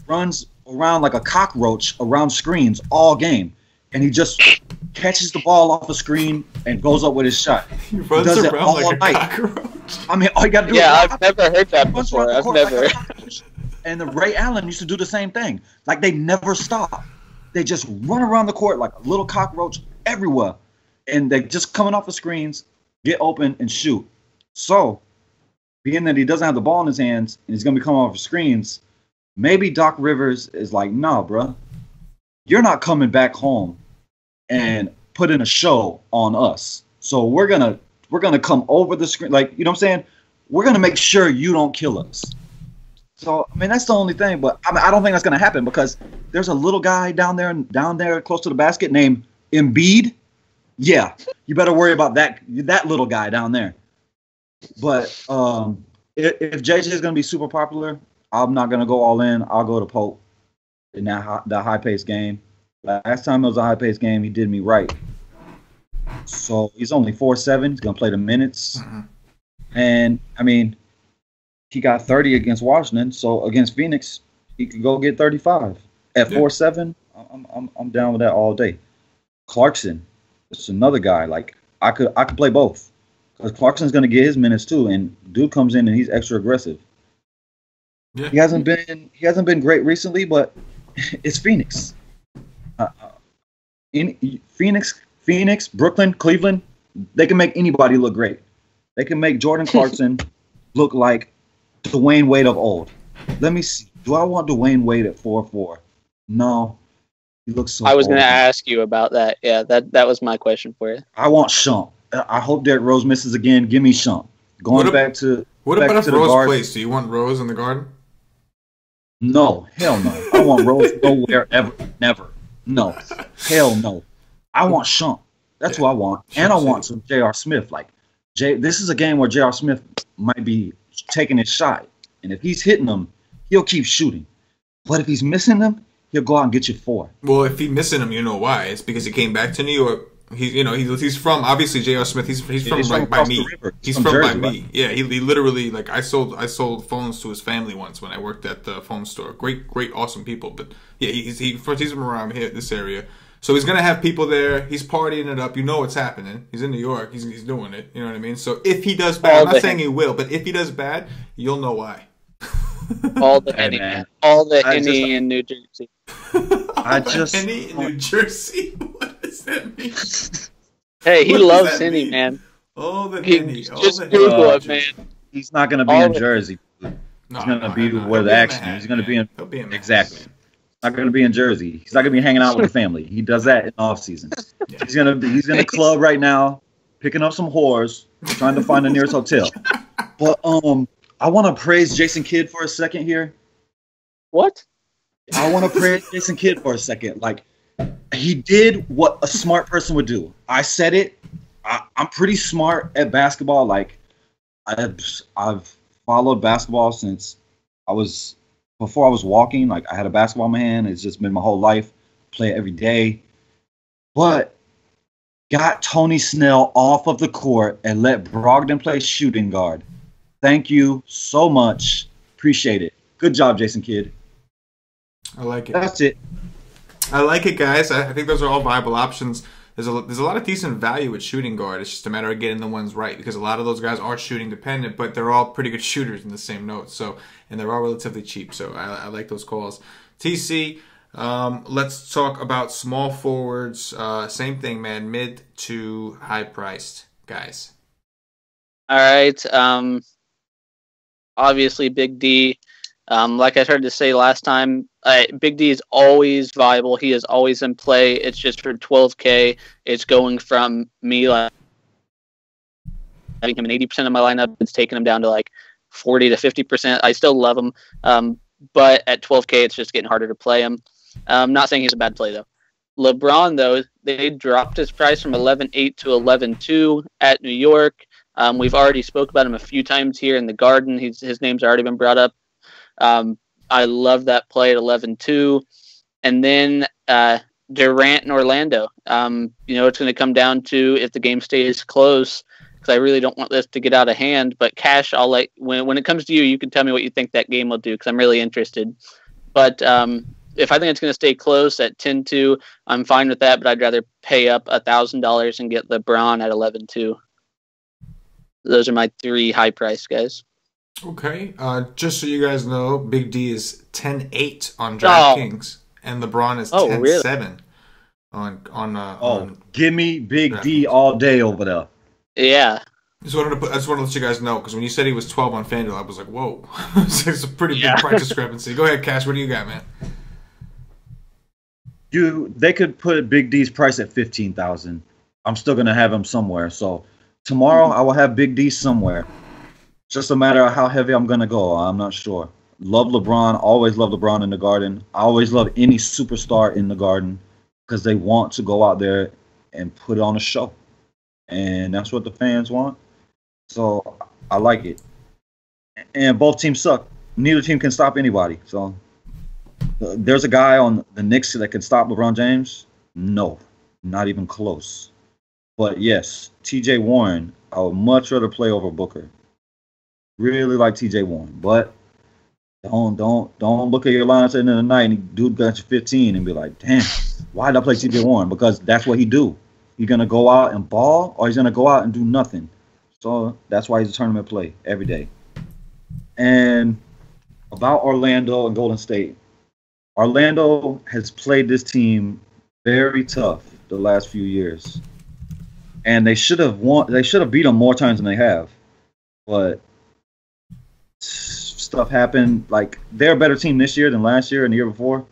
runs around like a cockroach around screens all game, and he just catches the ball off a screen and goes up with his shot. He runs does it around all like a night. cockroach. I mean, all you got to do I've never heard that before. I've never. And the Ray Allen used to do the same thing. Like, they never stop. They just run around the court like a little cockroach everywhere. And they're just coming off the screens, get open, and shoot. So, being that he doesn't have the ball in his hands and he's going to be coming off the screens, maybe Doc Rivers is like, nah, bro, you're not coming back home and putting a show on us. So we're gonna come over the screen, like, you know what I'm saying? We're gonna make sure you don't kill us. So I mean, that's the only thing. But I don't think that's gonna happen, because there's a little guy down there close to the basket named Embiid. Yeah, you better worry about that little guy down there. But if JJ is going to be super popular, I'm not going to go all in. I'll go to Pope in that high-paced game. Last time it was a high-paced game, he did me right. So he's only 4-7. He's going to play the minutes. Mm-hmm. And, I mean, he got 30 against Washington. So against Phoenix, he could go get 35. At 4-7, I'm down with that all day. Clarkson. It's another guy. Like, I could play both, because Clarkson's going to get his minutes too, and dude comes in and he's extra aggressive. Yeah. He hasn't been great recently, but it's Phoenix. Phoenix, Brooklyn, Cleveland, they can make anybody look great. They can make Jordan Clarkson look like Dwayne Wade of old. Let me see. Do I want Dwayne Wade at 4-4? No. He looks so. I was going to old. ask you about that. Yeah, that was my question for you. I want Shump. I hope Derrick Rose misses again. Give me Shump. Going back to what back about to if the Rose guard. plays? Do you want Rose in the Garden? No, hell no. I want Rose nowhere ever, never. No, hell no. I want Shump. That's what I want, and I want some J.R. Smith. Like, this is a game where J.R. Smith might be taking his shot, and if he's hitting them, he'll keep shooting. But if he's missing them, he'll go out and get you 4. Well, if he's missing them, you know why? It's because he came back to New York. He's from obviously J.R. Smith. He's from like by me. He's from Jersey, by me. Right? Yeah, he literally like I sold phones to his family once when I worked at the phone store. Great, awesome people. But yeah, he's from around here, this area. So he's gonna have people there. He's partying it up. You know what's happening. He's in New York. He's doing it. You know what I mean? So if he does bad, I'm not saying he will, but if he does bad, you'll know why. All the Henny, man. All the Henny in New Jersey. Henny in New Jersey. What does that mean? Hey, he loves Henny, man. All the Henny. Just Google it, man. He's not gonna be in Jersey. He's gonna be where the action is. He's gonna be in. He'll be in exactly. Not going to be in Jersey. He's not going to be hanging out with the family. He does that in the off season. Yeah. He's in the club right now, picking up some whores, trying to find the nearest hotel. But I want to praise Jason Kidd for a second here. What? I want to praise Jason Kidd for a second. Like, he did what a smart person would do. I said it. I'm pretty smart at basketball. Like, I've followed basketball since before I was walking. Like, I had a basketball in my hand. It's just been my whole life. Play it every day. But got Tony Snell off of the court and let Brogdon play shooting guard. Thank you so much. Appreciate it. Good job, Jason Kidd. I like it. That's it. I like it, guys. I think those are all viable options. There's a lot of decent value at shooting guard. It's just a matter of getting the ones right because a lot of those guys are shooting dependent, but they're all pretty good shooters in the same note. So, and they're all relatively cheap. So I like those calls. TC, let's talk about small forwards. Same thing, man. Mid to high priced guys. All right. Obviously, Big D. Like I tried to say last time, Big D is always viable. He is always in play. It's just for $12K. It's going from me like having him in 80% of my lineup. It's taking him down to like 40 to 50%. I still love him, but at $12K, it's just getting harder to play him. I'm not saying he's a bad play though. LeBron though, they dropped his price from 11.8 to 11.2 at New York. We've already spoke about him a few times here in the Garden. His name's already been brought up. I love that play at 11-2. And then Durant in Orlando. It's going to come down to if the game stays close because I really don't want this to get out of hand. But Cash, I'll when it comes to you, you can tell me what you think that game will do because I'm really interested. But if I think it's going to stay close at 10-2, I'm fine with that. But I'd rather pay up $1,000 and get LeBron at 11-2. Those are my 3 high-priced guys. Okay, just so you guys know, Big D is 10-8 on DraftKings, and LeBron is 10-7 on. Give me Big D all day over there. Yeah. I just wanted to let you guys know because when you said he was 12 on FanDuel, I was like, whoa, it's a pretty big price discrepancy. Go ahead, Cash. What do you got, man? They could put Big D's price at $15,000. I'm still gonna have him somewhere. So tomorrow I will have Big D somewhere. Just a matter of how heavy I'm going to go. I'm not sure. Love LeBron. Always love LeBron in the Garden. I always love any superstar in the Garden because they want to go out there and put on a show. And that's what the fans want. So I like it. And both teams suck. Neither team can stop anybody. So there's a guy on the Knicks that can stop LeBron James? No, not even close. But yes, TJ Warren, I would much rather play over Booker. Really like TJ Warren, but don't look at your lineup at the end of the night and dude got you 15 and be like, damn, why did I play TJ Warren? Because that's what he do. He's gonna go out and ball, or he's gonna go out and do nothing. So that's why he's a tournament play every day. And about Orlando and Golden State, Orlando has played this team very tough the last few years, and they should have won. They should have beat them more times than they have, but stuff happened. Like, they're a better team this year than last year and the year before.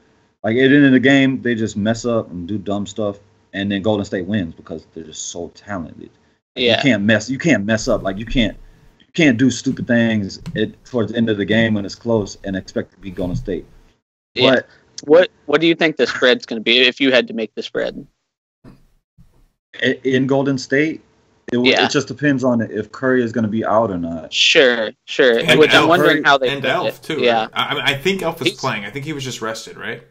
Like at the end of the game, they just mess up and do dumb stuff, and then Golden State wins because they're just so talented. Like, Yeah. You can't mess up. Like you can't do stupid things towards the end of the game when it's close and expect to be Golden State. Yeah. But What do you think the spread's going to be if you had to make the spread? in Golden State, it just depends on if Curry is going to be out or not. Sure. And Which I'm wondering Curry, how they and pick Elf it. too. Yeah. Right? I mean, I think Elf was playing. I think he was just rested, right?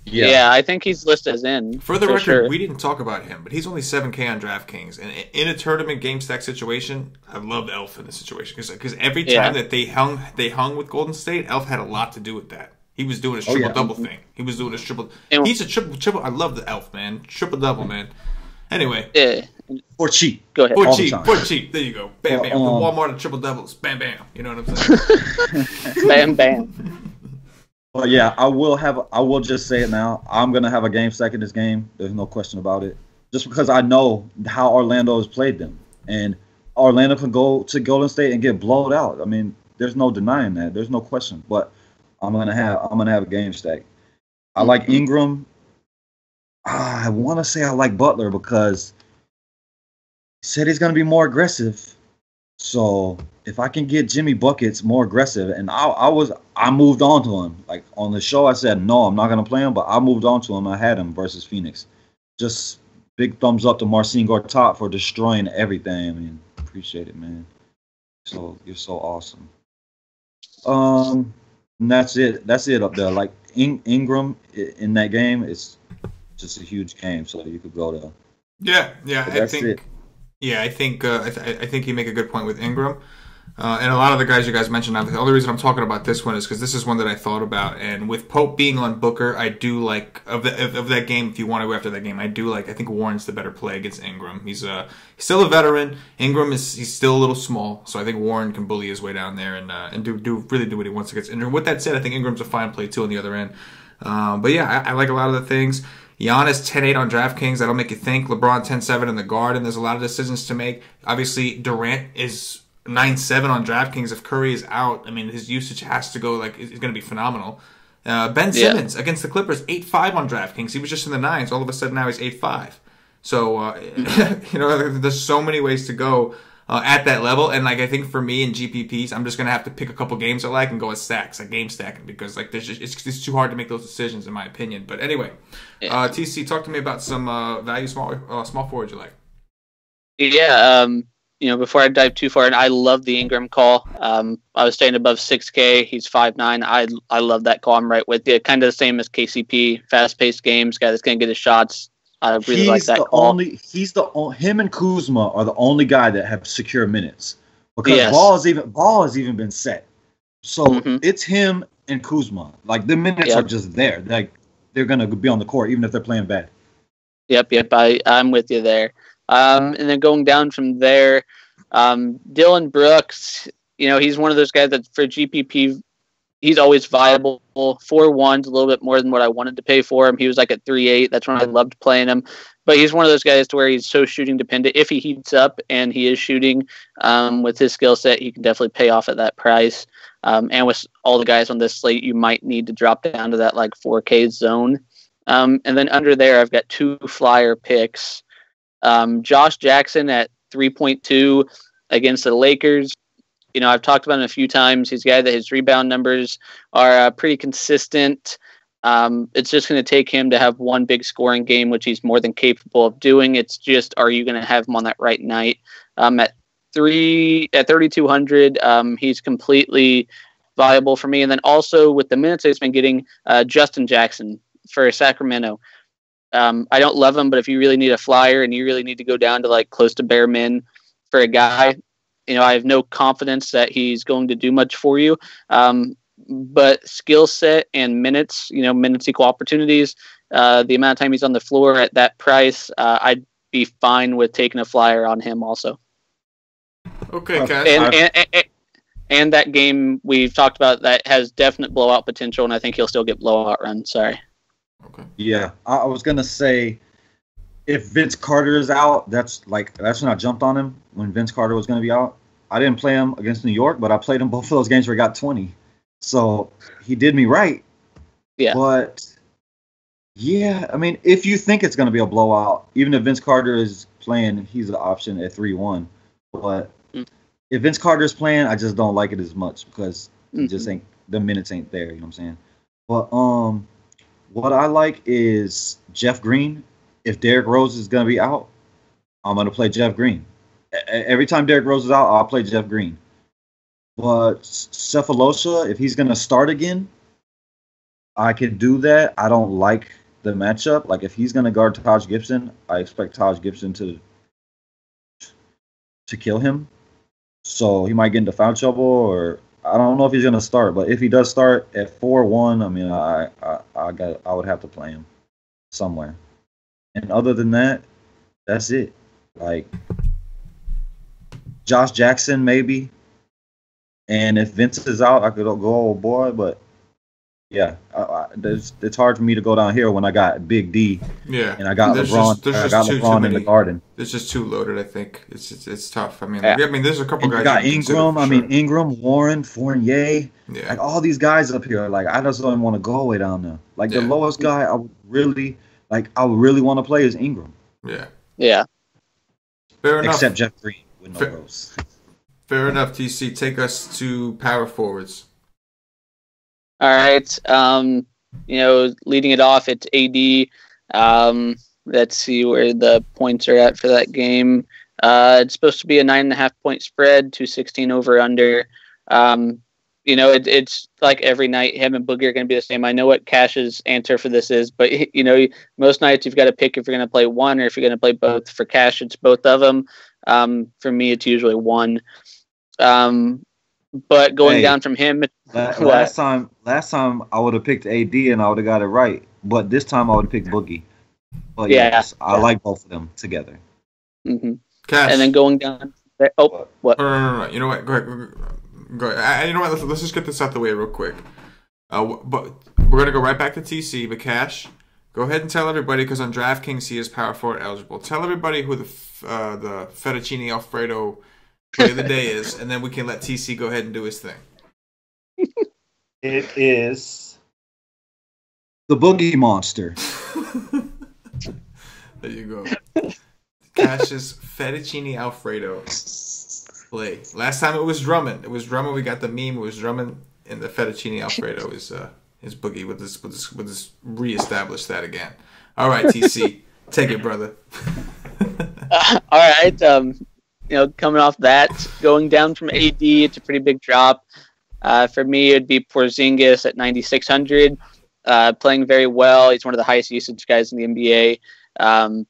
Yeah, I think he's listed as in. For the record, sure. we didn't talk about him, but he's only 7K on DraftKings, and in a tournament game stack situation, I loved Elf in this situation because every time that they hung with Golden State, Elf had a lot to do with that. He was doing his triple-double thing. He was doing his triple. He's a triple. I love the Elf, man. Triple-double, man. Anyway. Yeah. Or cheap. Go ahead. For cheap. There you go. Bam, bam. The Walmart of triple-doubles. Bam, bam. You know what I'm saying? Bam, bam. But yeah, I will just say it now. I'm gonna have a game stack in this game. There's no question about it. Just because I know how Orlando has played them, and Orlando can go to Golden State and get blown out. I mean, there's no denying that. There's no question. But I'm gonna have a game stack. I like Ingram. I want to say I like Butler because he said he's gonna be more aggressive. So if I can get Jimmy buckets more aggressive, and I moved on to him. Like on the show, I said no, I'm not gonna play him, but I moved on to him. I had him versus Phoenix. Just big thumbs up to Marcin Gortat for destroying everything. I mean, appreciate it, man. So you're so awesome. And that's it. That's it up there. Like Ingram in that game, it's just a huge game. So you could go there. Yeah. I think. Yeah, I think you make a good point with Ingram. And a lot of the guys you guys mentioned, the only reason I'm talking about this one is because this is one that I thought about. And with Pope being on Booker, I do like, of that game, if you want to go after that game, I think Warren's the better play against Ingram. He's still a veteran. Ingram he's still a little small, so I think Warren can bully his way down there and do what he wants against Ingram. With that said, I think Ingram's a fine play too on the other end. But yeah, I like a lot of the things. Giannis 10-8 on DraftKings. That'll make you think. LeBron 10-7 in the Garden. There's a lot of decisions to make. Obviously, Durant is 9-7 on DraftKings. If Curry is out, I mean, his usage has to go, is going to be phenomenal. Ben Simmons against the Clippers, 8-5 on DraftKings. He was just in the 9s. All of a sudden now he's 8-5. So, there's so many ways to go at that level. And, I think for me in GPPs, I'm just going to have to pick a couple games I like and go with stacks, game stacking, because, it's too hard to make those decisions, in my opinion. But anyway, TC, talk to me about some value small forward you like. Yeah, before I dive too far, and I love the Ingram call. I was staying above 6K. He's 5'9". I love that call. I'm right with you. Kind of the same as KCP. Fast-paced games, guy that's going to get his shots. I really like that call. Him and Kuzma are the only guy that have secure minutes because Ball has even been set. So it's him and Kuzma. The minutes are just there. They're going to be on the court even if they're playing bad. Yep. I'm with you there. And then going down from there, Dylan Brooks, he's one of those guys that for GPP, he's always viable. 4-1's a little bit more than what I wanted to pay for him. He was at 3.8. That's when I loved playing him. But he's one of those guys to where he's so shooting dependent. If he heats up and he is shooting with his skill set, he can definitely pay off at that price. And with all the guys on this slate, you might need to drop down to that 4K zone. And then under there, I've got 2 flyer picks. Josh Jackson at 3.2 against the Lakers. I've talked about him a few times. He's a guy that his rebound numbers are pretty consistent. It's just going to take him to have one big scoring game, which he's more than capable of doing. It's just, are you going to have him on that right night? At 3,200, he's completely viable for me. And then also with the minutes he's been getting, Justin Jackson for Sacramento. I don't love him, but if you really need a flyer and you really need to go down to close to bare min for a guy, I have no confidence that he's going to do much for you. But skill set and minutes, minutes equal opportunities. The amount of time he's on the floor at that price, I'd be fine with taking a flyer on him also. Okay, Cash. And that game we've talked about that has definite blowout potential, and I think he'll still get blowout run. Sorry. Okay. Yeah, I was gonna say, if Vince Carter is out, that's when I jumped on him when Vince Carter was gonna be out. I didn't play him against New York, but I played him both of those games where he got 20. So he did me right. Yeah. But Yeah, I mean, if you think it's going to be a blowout, even if Vince Carter is playing, he's an option at 3-1. But Mm. if Vince Carter is playing, I just don't like it as much because he just Mhm. ain't the minutes ain't there. You know what I'm saying? But what I like is Jeff Green. If Derrick Rose is going to be out, I'm going to play Jeff Green. Every time Derrick Rose is out, I'll play Jeff Green. But Cephalosha, if he's going to start again, I could do that. I don't like the matchup. Like if he's going to guard Taj Gibson, I expect Taj Gibson to kill him. So he might get into foul trouble, or I don't know if he's going to start. But if he does start at 4-1, I mean, I would have to play him somewhere. And other than that, that's it. Like Josh Jackson maybe. And if Vince is out, I could go, oh boy, but yeah, it's hard for me to go down here when I got Big D. Yeah, And I got there's LeBron. Just, there's I just got too LeBron in many. the Garden. It's just too loaded. I think it's tough. I mean, Yeah. there's a couple And guys. you got you can consider Ingram. for I sure. mean, Ingram, Warren, Fournier. Yeah, Like all these guys up here. Like I just don't want to go way down there. Like the Yeah. lowest guy I would really want to play is Ingram. yeah. Yeah. Fair enough. Except Jeff Green with no Fair- Rose. Fair enough. TC, take us to power forwards. All right. Leading it off, it's AD. Let's see where the points are at for that game. It's supposed to be a 9.5 point spread, 216 over under. It's like every night, him and Boogie are going to be the same. I know what Cash's answer for this is, but most nights you've got to pick if you're going to play one or if you're going to play both. For Cash, it's both of them. For me, it's usually one. But going down from him, Last time I would have picked AD and I would have got it right. But this time I would have picked Boogie. But yes, I like both of them together. Mm-hmm. Cash. And then going down. Oh, what? No. You know what? Go ahead. Go ahead. You know what? Let's just get this out the way real quick. But we're gonna go right back to TC. But Cash, go ahead and tell everybody because on DraftKings he is power forward eligible. Tell everybody who the fettuccine Alfredo play of the day is, and then we can let TC go ahead and do his thing. It is the Boogie Monster. There you go. Cash's fettuccine Alfredo play. Last time it was Drummond. It was Drummond. We got the meme. It was Drummond, and the fettuccine Alfredo is Boogie with this reestablish that again. All right, TC, take it, brother. All right. Coming off that, going down from AD, it's a pretty big drop. For me, it'd be Porzingis at 9,600, playing very well. He's one of the highest usage guys in the NBA.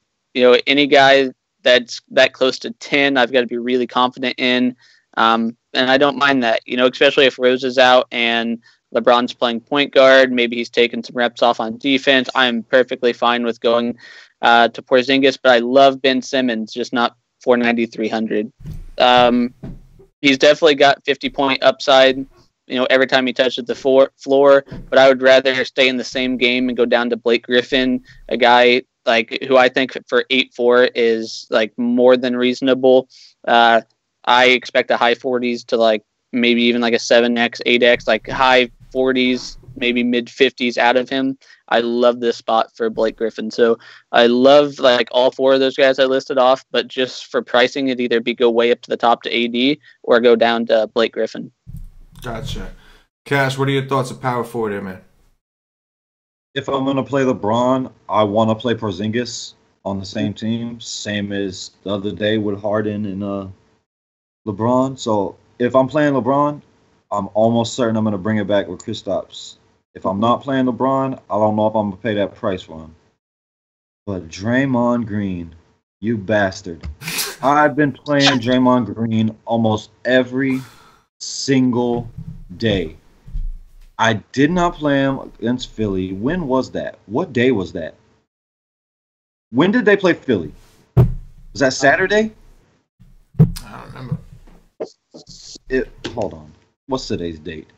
Any guy that's that close to 10, I've got to be really confident in. And I don't mind that, especially if Rose is out and LeBron's playing point guard. Maybe he's taking some reps off on defense. I'm perfectly fine with going to Porzingis, but I love Ben Simmons, just not for 9,300. He's definitely got 50-point upside, every time he touches the floor, but I would rather stay in the same game and go down to Blake Griffin, a guy like who I think for 8-4 is like more than reasonable. I expect a high 40s to like maybe even like a 7x, 8x, like high 40s, maybe mid 50s out of him. I love this spot for Blake Griffin. So I love like all four of those guys I listed off, but just for pricing, it'd either be go way up to the top to AD or go down to Blake Griffin. Gotcha. Cash, what are your thoughts of power forward here, man? If I'm going to play LeBron, I want to play Porzingis on the same team, same as the other day with Harden and LeBron. So if I'm playing LeBron, I'm almost certain I'm going to bring it back with Kristaps. If I'm not playing LeBron, I don't know if I'm going to pay that price for him. But Draymond Green, you bastard. I've been playing Draymond Green almost every single day. I did not play him against Philly. When was that? What day was that? When did they play Philly? Was that Saturday? I don't remember. Hold on. What's today's date?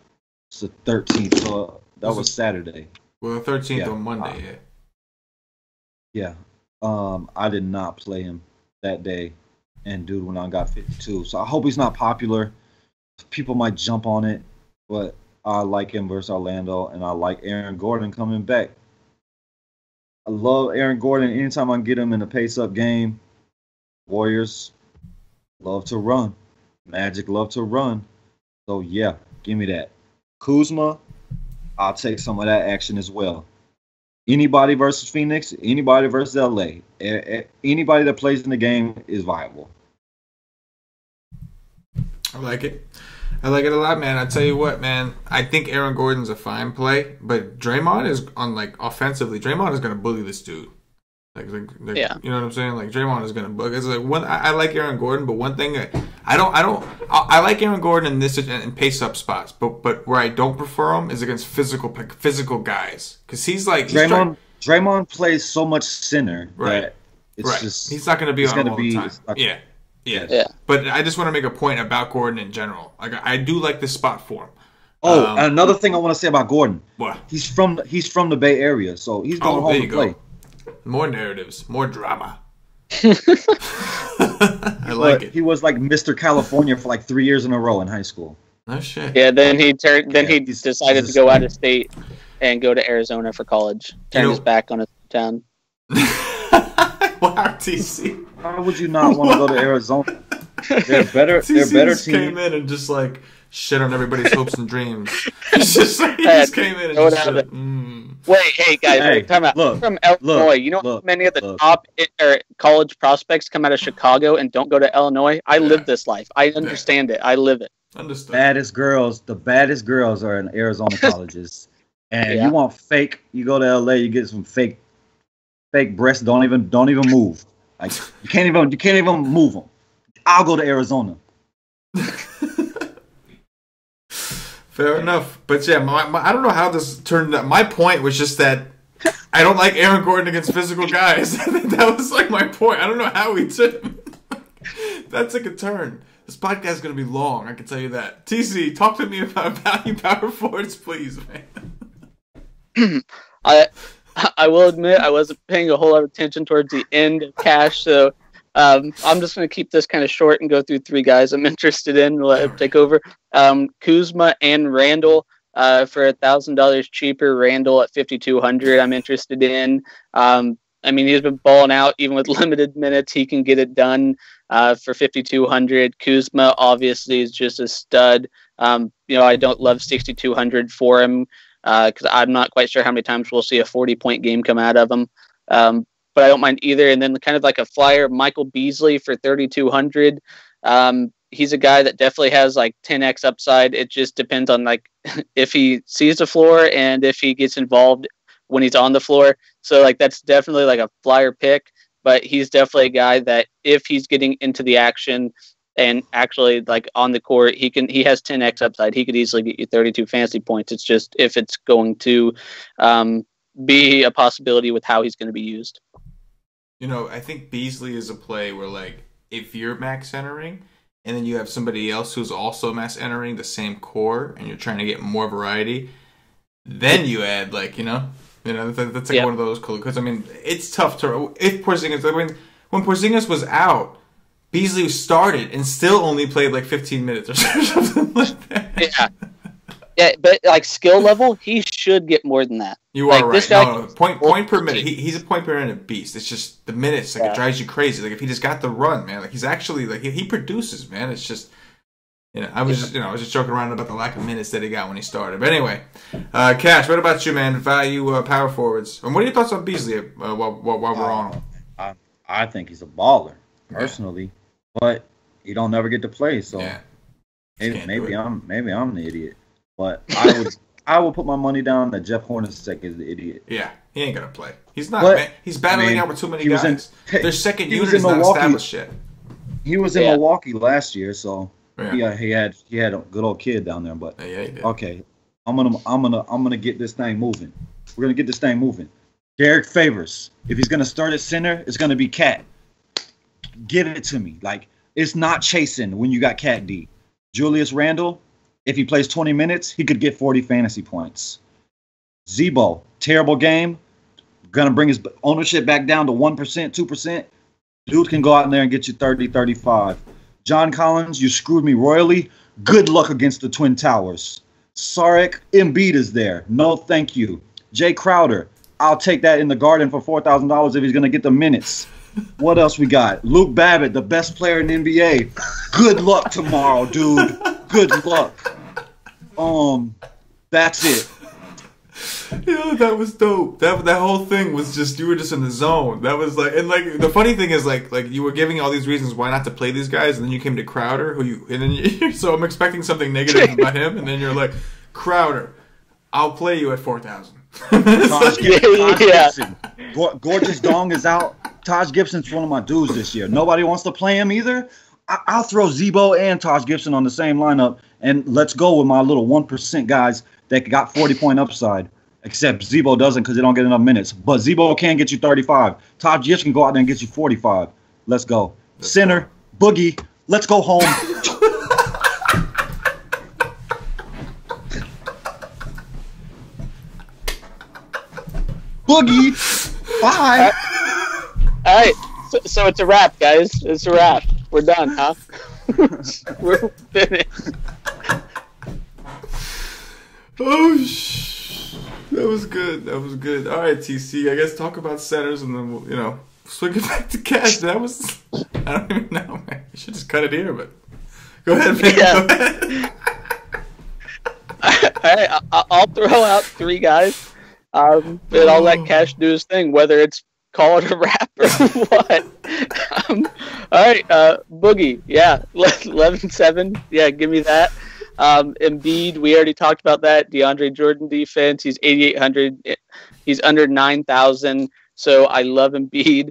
It's the 13th. So that was Saturday. Well, the 13th Yeah. on Monday, yeah. Yeah. I did not play him that day. And dude went on got 52. So I hope he's not popular. People might jump on it. But I like him versus Orlando. And I like Aaron Gordon coming back. I love Aaron Gordon. Anytime I can get him in a pace-up game, Warriors love to run. Magic love to run. So, yeah, give me that. Kuzma, I'll take some of that action as well. Anybody versus Phoenix, anybody versus LA, anybody that plays in the game is viable. I like it. I like it a lot, man. I tell you what, man. I think Aaron Gordon's a fine play, but Draymond is on offensively. Draymond is going to bully this dude. Yeah. You know what I'm saying? Like Draymond is going to bug. It's like one. I like Aaron Gordon, but one thing I like Aaron Gordon in this and pace up spots, but where I don't prefer him is against physical guys because he's like Draymond plays so much center that it's just he's not going to be on all the time. Yeah. But I just want to make a point about Gordon in general. Like I do like this spot for him. Oh, another thing I want to say about Gordon. What? He's from the Bay Area, so he's going home to play. More narratives, more drama. I like it. He was like Mr. California for like 3 years in a row in high school. Oh shit. Yeah, then he decided to go out of state and go to Arizona for college. Turned his back on his town. Wow, TC. Why would you not want to go to Arizona? They're better. They're better team. Came in and just like shit on everybody's hopes and dreams. It's just like he just came in and just shit. Wait, hey guys, time out. From Illinois, you know how many of the top college prospects come out of Chicago and don't go to Illinois? I live this life. I understand it. I live it. Understood. The baddest girls are in Arizona colleges, and you want fake. You go to LA, you get some fake breasts. Don't even move. Like you can't even move them. I'll go to Arizona. Fair enough. But yeah, I don't know how this turned out. My point was just that I don't like Aaron Gordon against physical guys. That was like my point. I don't know how we took that took a turn. This podcast is going to be long, I can tell you that. TC, talk to me about value power forwards, please, man. I will admit I wasn't paying a whole lot of attention towards the end of Cash, so I'm just going to keep this kind of short and go through three guys I'm interested in. Let him take over. Kuzma and Randall for $1,000 cheaper. Randall at $5,200. I'm interested in. I mean, he's been balling out even with limited minutes. He can get it done for $5,200. Kuzma obviously is just a stud. I don't love $6,200 for him because I'm not quite sure how many times we'll see a 40-point game come out of him. But I don't mind either. And then kind of like a flyer, Michael Beasley for $3,200. He's a guy that definitely has like 10x upside. It just depends on like if he sees the floor and if he gets involved when he's on the floor. So like that's definitely like a flyer pick. But he's definitely a guy that if he's getting into the action and actually like on the court, he has 10x upside. He could easily get you 32 fantasy points. It's just if it's going to be a possibility with how he's going to be used. I think Beasley is a play where, like, if you're max entering and then you have somebody else who's also max entering the same core and you're trying to get more variety, then you add, like, that's like one of those cool. Because, I mean, it's tough to. If Porzingis, when Porzingis was out, Beasley started and still only played like 15 minutes or something like that. Yeah. Yeah, but like skill level, he should get more than that. You are right. This guy point per minute. He's a point per minute beast. It's just the minutes, like it drives you crazy. Like if he just got the run, man, like he's actually like he produces, man. It's just I was just joking around about the lack of minutes that he got when he started. But anyway, Cash, what about you, man? Value power forwards. And what are your thoughts on Beasley while we're on him? I think he's a baller personally, but he don't never get to play. So maybe I'm the idiot. But I will put my money down that Jeff Hornacek is the idiot. Yeah, he ain't gonna play. He's not. Man. He's battling out with too many guys. Their second unit is not established yet. He was in Milwaukee last year, so he had a good old kid down there. But he did. Okay, I'm gonna get this thing moving. We're gonna get this thing moving. Derek Favors, if he's gonna start at center, it's gonna be Cat. Give it to me. Like it's not chasing when you got Cat D. Julius Randle. If he plays 20 minutes, he could get 40 fantasy points. Zebo, terrible game. Going to bring his ownership back down to 1%, 2%. Dude can go out in there and get you 30, 35. John Collins, you screwed me royally. Good luck against the Twin Towers. Sarek, Embiid is there. No, thank you. Jay Crowder, I'll take that in the Garden for $4,000 if he's going to get the minutes. What else we got? Luke Babbitt, the best player in the NBA. Good luck tomorrow, dude. Good luck. That's it. Yo, that was dope. That whole thing was just, you were just in the zone. That was like, and like the funny thing is like you were giving all these reasons why not to play these guys, and then you came to Crowder, so I'm expecting something negative about him, and then you're like, Crowder, I'll play you at 4,000. Taj Gibson. Gorgeous Dong is out. Taj Gibson's one of my dudes this year. Nobody wants to play him either. I'll throw Zebo and Taj Gibson on the same lineup, and let's go with my little 1% guys that got 40-point upside. Except Zebo doesn't because they don't get enough minutes. But Zebo can get you 35. Taj Gibson can go out there and get you 45. Let's go. Center, Boogie, let's go home. Boogie, bye. All right, so it's a wrap, guys. It's a wrap. We're done, huh? We're finished. Oh, that was good. That was good. All right, TC. I guess talk about centers and then we'll, swing it back to Cash. That was, I don't even know, man. You should just cut it here, but go ahead, man. Yeah. Go ahead. All right, I'll throw out three guys, and I'll let Cash do his thing, whether it's call it a wrap or what. All right, Boogie, yeah, 11-7, yeah, give me that. Embiid, we already talked about that. DeAndre Jordan defense, he's 8,800. He's under 9,000. So I love Embiid.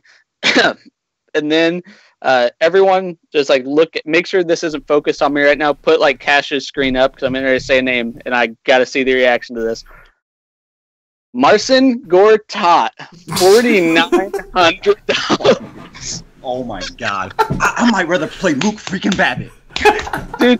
And then everyone just like make sure this isn't focused on me right now. Put like Cash's screen up because I'm going to say a name and I got to see the reaction to this. Marcin Gortat, $4,900. Oh my God. I might rather play Luke freaking Babbitt. Dude.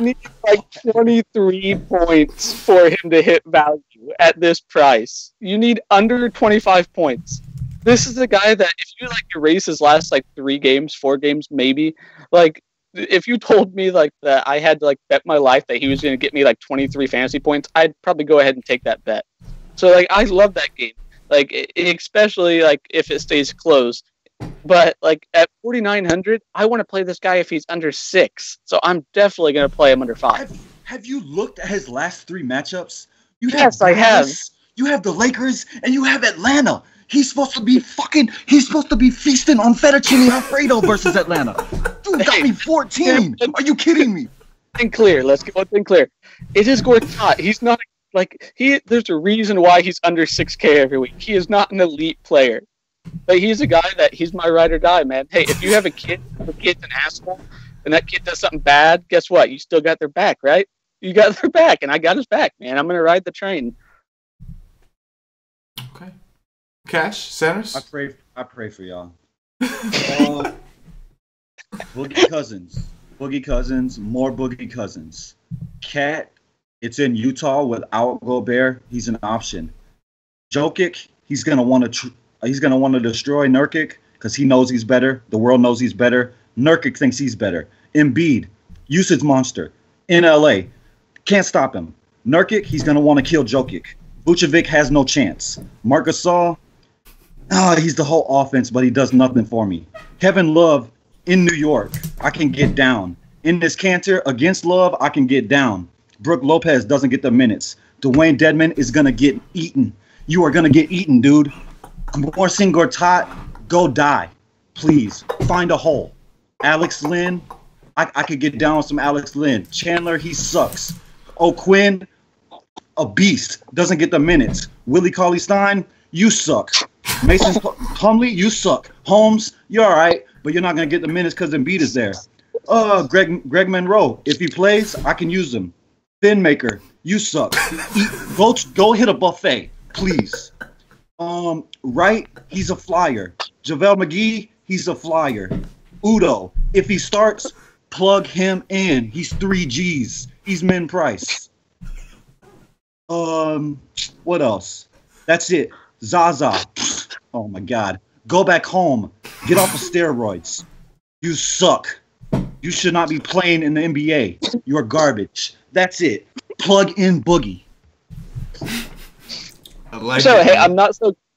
Need like 23 points for him to hit value at this price. You need under 25 points. This is a guy that if you like erase his last like 4 games maybe, like if you told me like that I had to like bet my life that he was going to get me like 23 fantasy points, I'd probably go ahead and take that bet. So like I love that game. Like especially like if it stays close. But like at 4,900, I want to play this guy if he's under 6. So I'm definitely going to play him under 5. Have you looked at his last 3 matchups? Yes, I have. You have the Lakers and you have Atlanta. He's supposed to be feasting on fettuccine Alfredo versus Atlanta. Dude got me 14. Are you kidding me? Think clear. Let's get one thing clear. It is Gortat. He's not like there's a reason why he's under 6K every week. He is not an elite player. But he's a guy he's my ride or die, man. Hey, if you have a kid's an asshole, and that kid does something bad, guess what? You still got their back, right? You got their back, and I got his back, man. I'm going to ride the train. Okay. Cash, centers? I pray for y'all. Boogie Cousins, more Boogie Cousins. Cat, it's in Utah without Gobert. He's an option. Jokic, he's going to want to destroy Nurkic because he knows he's better. The world knows he's better. Nurkic thinks he's better. Embiid, usage monster. In LA, can't stop him. Nurkic, he's going to want to kill Jokic. Vucevic has no chance. Marc Gasol, he's the whole offense, but he does nothing for me. Kevin Love in New York, I can get down. In this Cantor against Love, I can get down. Brook Lopez doesn't get the minutes. Dwayne Dedmon is going to get eaten. You are going to get eaten, dude. Marcin Gortat, go die. Please, find a hole. Alex Lynn, I could get down with some Alex Lynn. Chandler, he sucks. O'Quinn, a beast, doesn't get the minutes. Willie Cauley-Stein, you suck. Mason Plumlee, you suck. Holmes, you're all right, but you're not going to get the minutes because Embiid is there. Greg Monroe, if he plays, I can use him. Finmaker, you suck. Go hit a buffet, please. Wright, he's a flyer. JaVale McGee, he's a flyer. Udo, if he starts, plug him in. He's 3 Gs. He's min price. What else? That's it. Zaza. Oh my God. Go back home. Get off of steroids. You suck. You should not be playing in the NBA. You're garbage. That's it. Plug in Boogie. like so it, hey, man.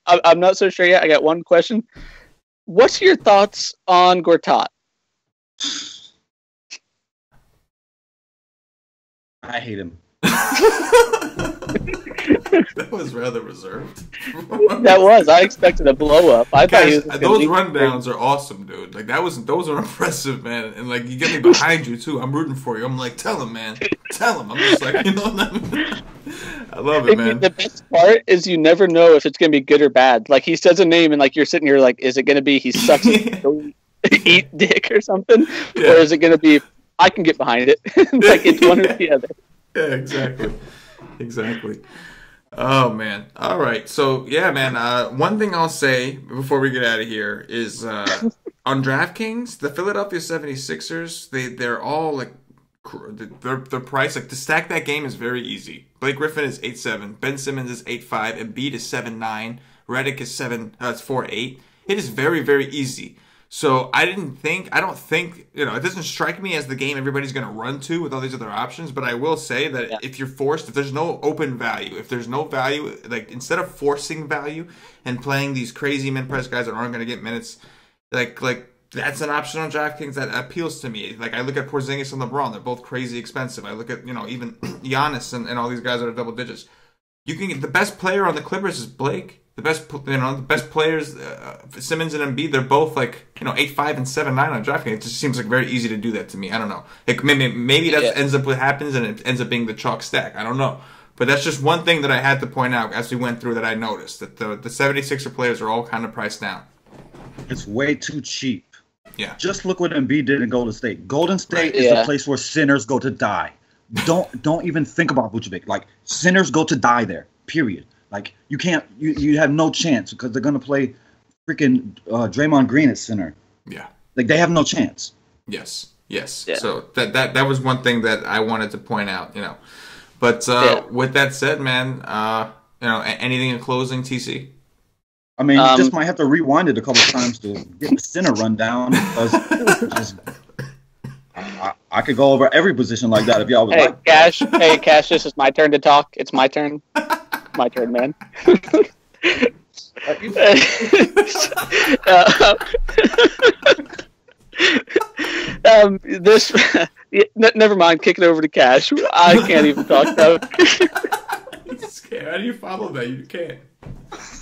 I'm not so sure yet. I got one question. What's your thoughts on Gortat? I hate him. That was rather reserved. That was. I expected a blow up. I thought he was Guys, gonna those be rundowns are awesome, dude. Like those are impressive, man. And like you get me behind you too. I'm rooting for you. I'm like, tell him, man. Tell him. I'm just like, you know what I mean? I love it, man. The best part is you never know if it's gonna be good or bad. Like he says a name and like you're sitting here like, is it gonna be he sucks eat dick or something? Yeah. Or is it gonna be I can get behind it? Like it's one or the other. Yeah, exactly. Oh man. All right. So yeah, man. One thing I'll say before we get out of here is on DraftKings, the Philadelphia 76ers, they're all like their price, like to stack that game is very easy. Blake Griffin is 8-7, Ben Simmons is 8-5, Embiid is 7-9, Redick is 4-8. It is very, very easy. So I don't think, it doesn't strike me as the game everybody's going to run to with all these other options, but I will say that if you're forced, if there's no open value, if there's no value, like instead of forcing value and playing these crazy min-price guys that aren't going to get minutes, like that's an option on DraftKings that appeals to me. Like I look at Porzingis and LeBron, they're both crazy expensive. I look at, even Giannis and all these guys that are double digits. You can get the best player on the Clippers is Blake. The best players, Simmons and Embiid, they're both like 8-5 and 7-9 on DraftKings. It just seems like very easy to do that to me. I don't know. Like maybe that ends up what happens, and it ends up being the chalk stack. I don't know, but that's just one thing that I had to point out as we went through that I noticed that the 76er players are all kind of priced down. It's way too cheap. Yeah. Just look what Embiid did in Golden State. Golden State is the place where sinners go to die. Don't even think about Vucevic. Like sinners go to die there. Period. Like you can't, you have no chance because they're gonna play freaking Draymond Green at center. Yeah, like they have no chance. Yes. Yeah. So that was one thing that I wanted to point out. But with that said, man, anything in closing, TC? I mean, you just might have to rewind it a couple times to get the center rundown because I could go over every position like that if y'all would like. Cash, this is my turn to talk. It's my turn. My turn, man. Never mind. Kick it over to Cash. I can't even talk now. How do you follow that? You can't.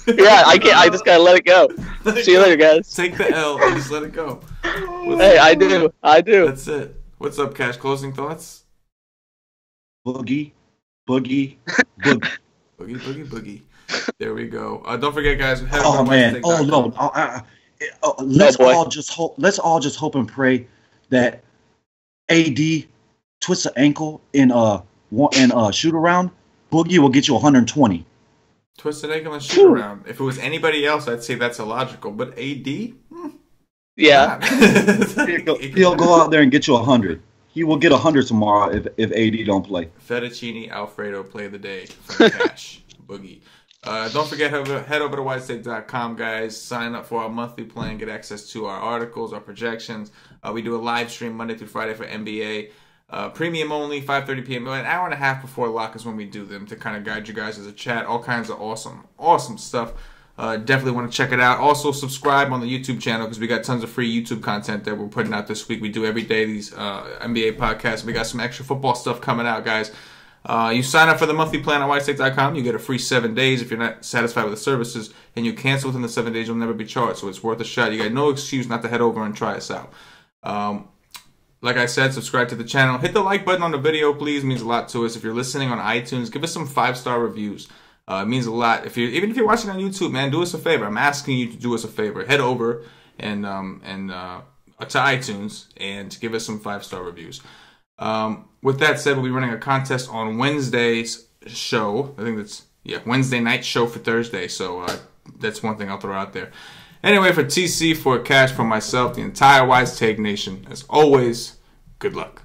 Yeah, I can't. I just gotta let it go. See you later, guys. Take the L and just let it go. I do. That's it. What's up, Cash? Closing thoughts? Boogie. Boogie. There we go. Don't forget, guys. Oh man. Oh no. Let's all just hope. Let's all just hope and pray that AD twists an ankle in shoot around. Boogie will get you 120. Twisted ankle and shoot around. If it was anybody else, I'd say that's illogical. But AD, yeah, he'll go out there and get you 100. He will get 100 tomorrow if AD don't play. Fettuccine Alfredo play the day from Cash Boogie. Don't forget, head over to whitestate.com, guys. Sign up for our monthly plan. Get access to our articles, our projections. We do a live stream Monday through Friday for NBA. Premium only, 5:30 p.m. An hour and a half before lock is when we do them to kind of guide you guys as a chat. All kinds of awesome stuff. Definitely want to check it out. Also, subscribe on the YouTube channel because we got tons of free YouTube content that we're putting out this week. We do every day these NBA podcasts. We got some extra football stuff coming out, guys. You sign up for the monthly plan at whitestate.com. You get a free 7 days if you're not satisfied with the services, and you cancel within the 7 days. You'll never be charged, so it's worth a shot. You got no excuse not to head over and try us out. Like I said, subscribe to the channel. Hit the like button on the video, please. It means a lot to us. If you're listening on iTunes, give us some 5-star reviews. It means a lot. Even if you're watching on YouTube, man, do us a favor. I'm asking you to do us a favor. Head over and to iTunes and give us some 5-star reviews. With that said, we'll be running a contest on Wednesday's show. I think that's Wednesday night show for Thursday. So that's one thing I'll throw out there. Anyway, for TC, for Cash, for myself, the entire Wise Take Nation, as always, good luck.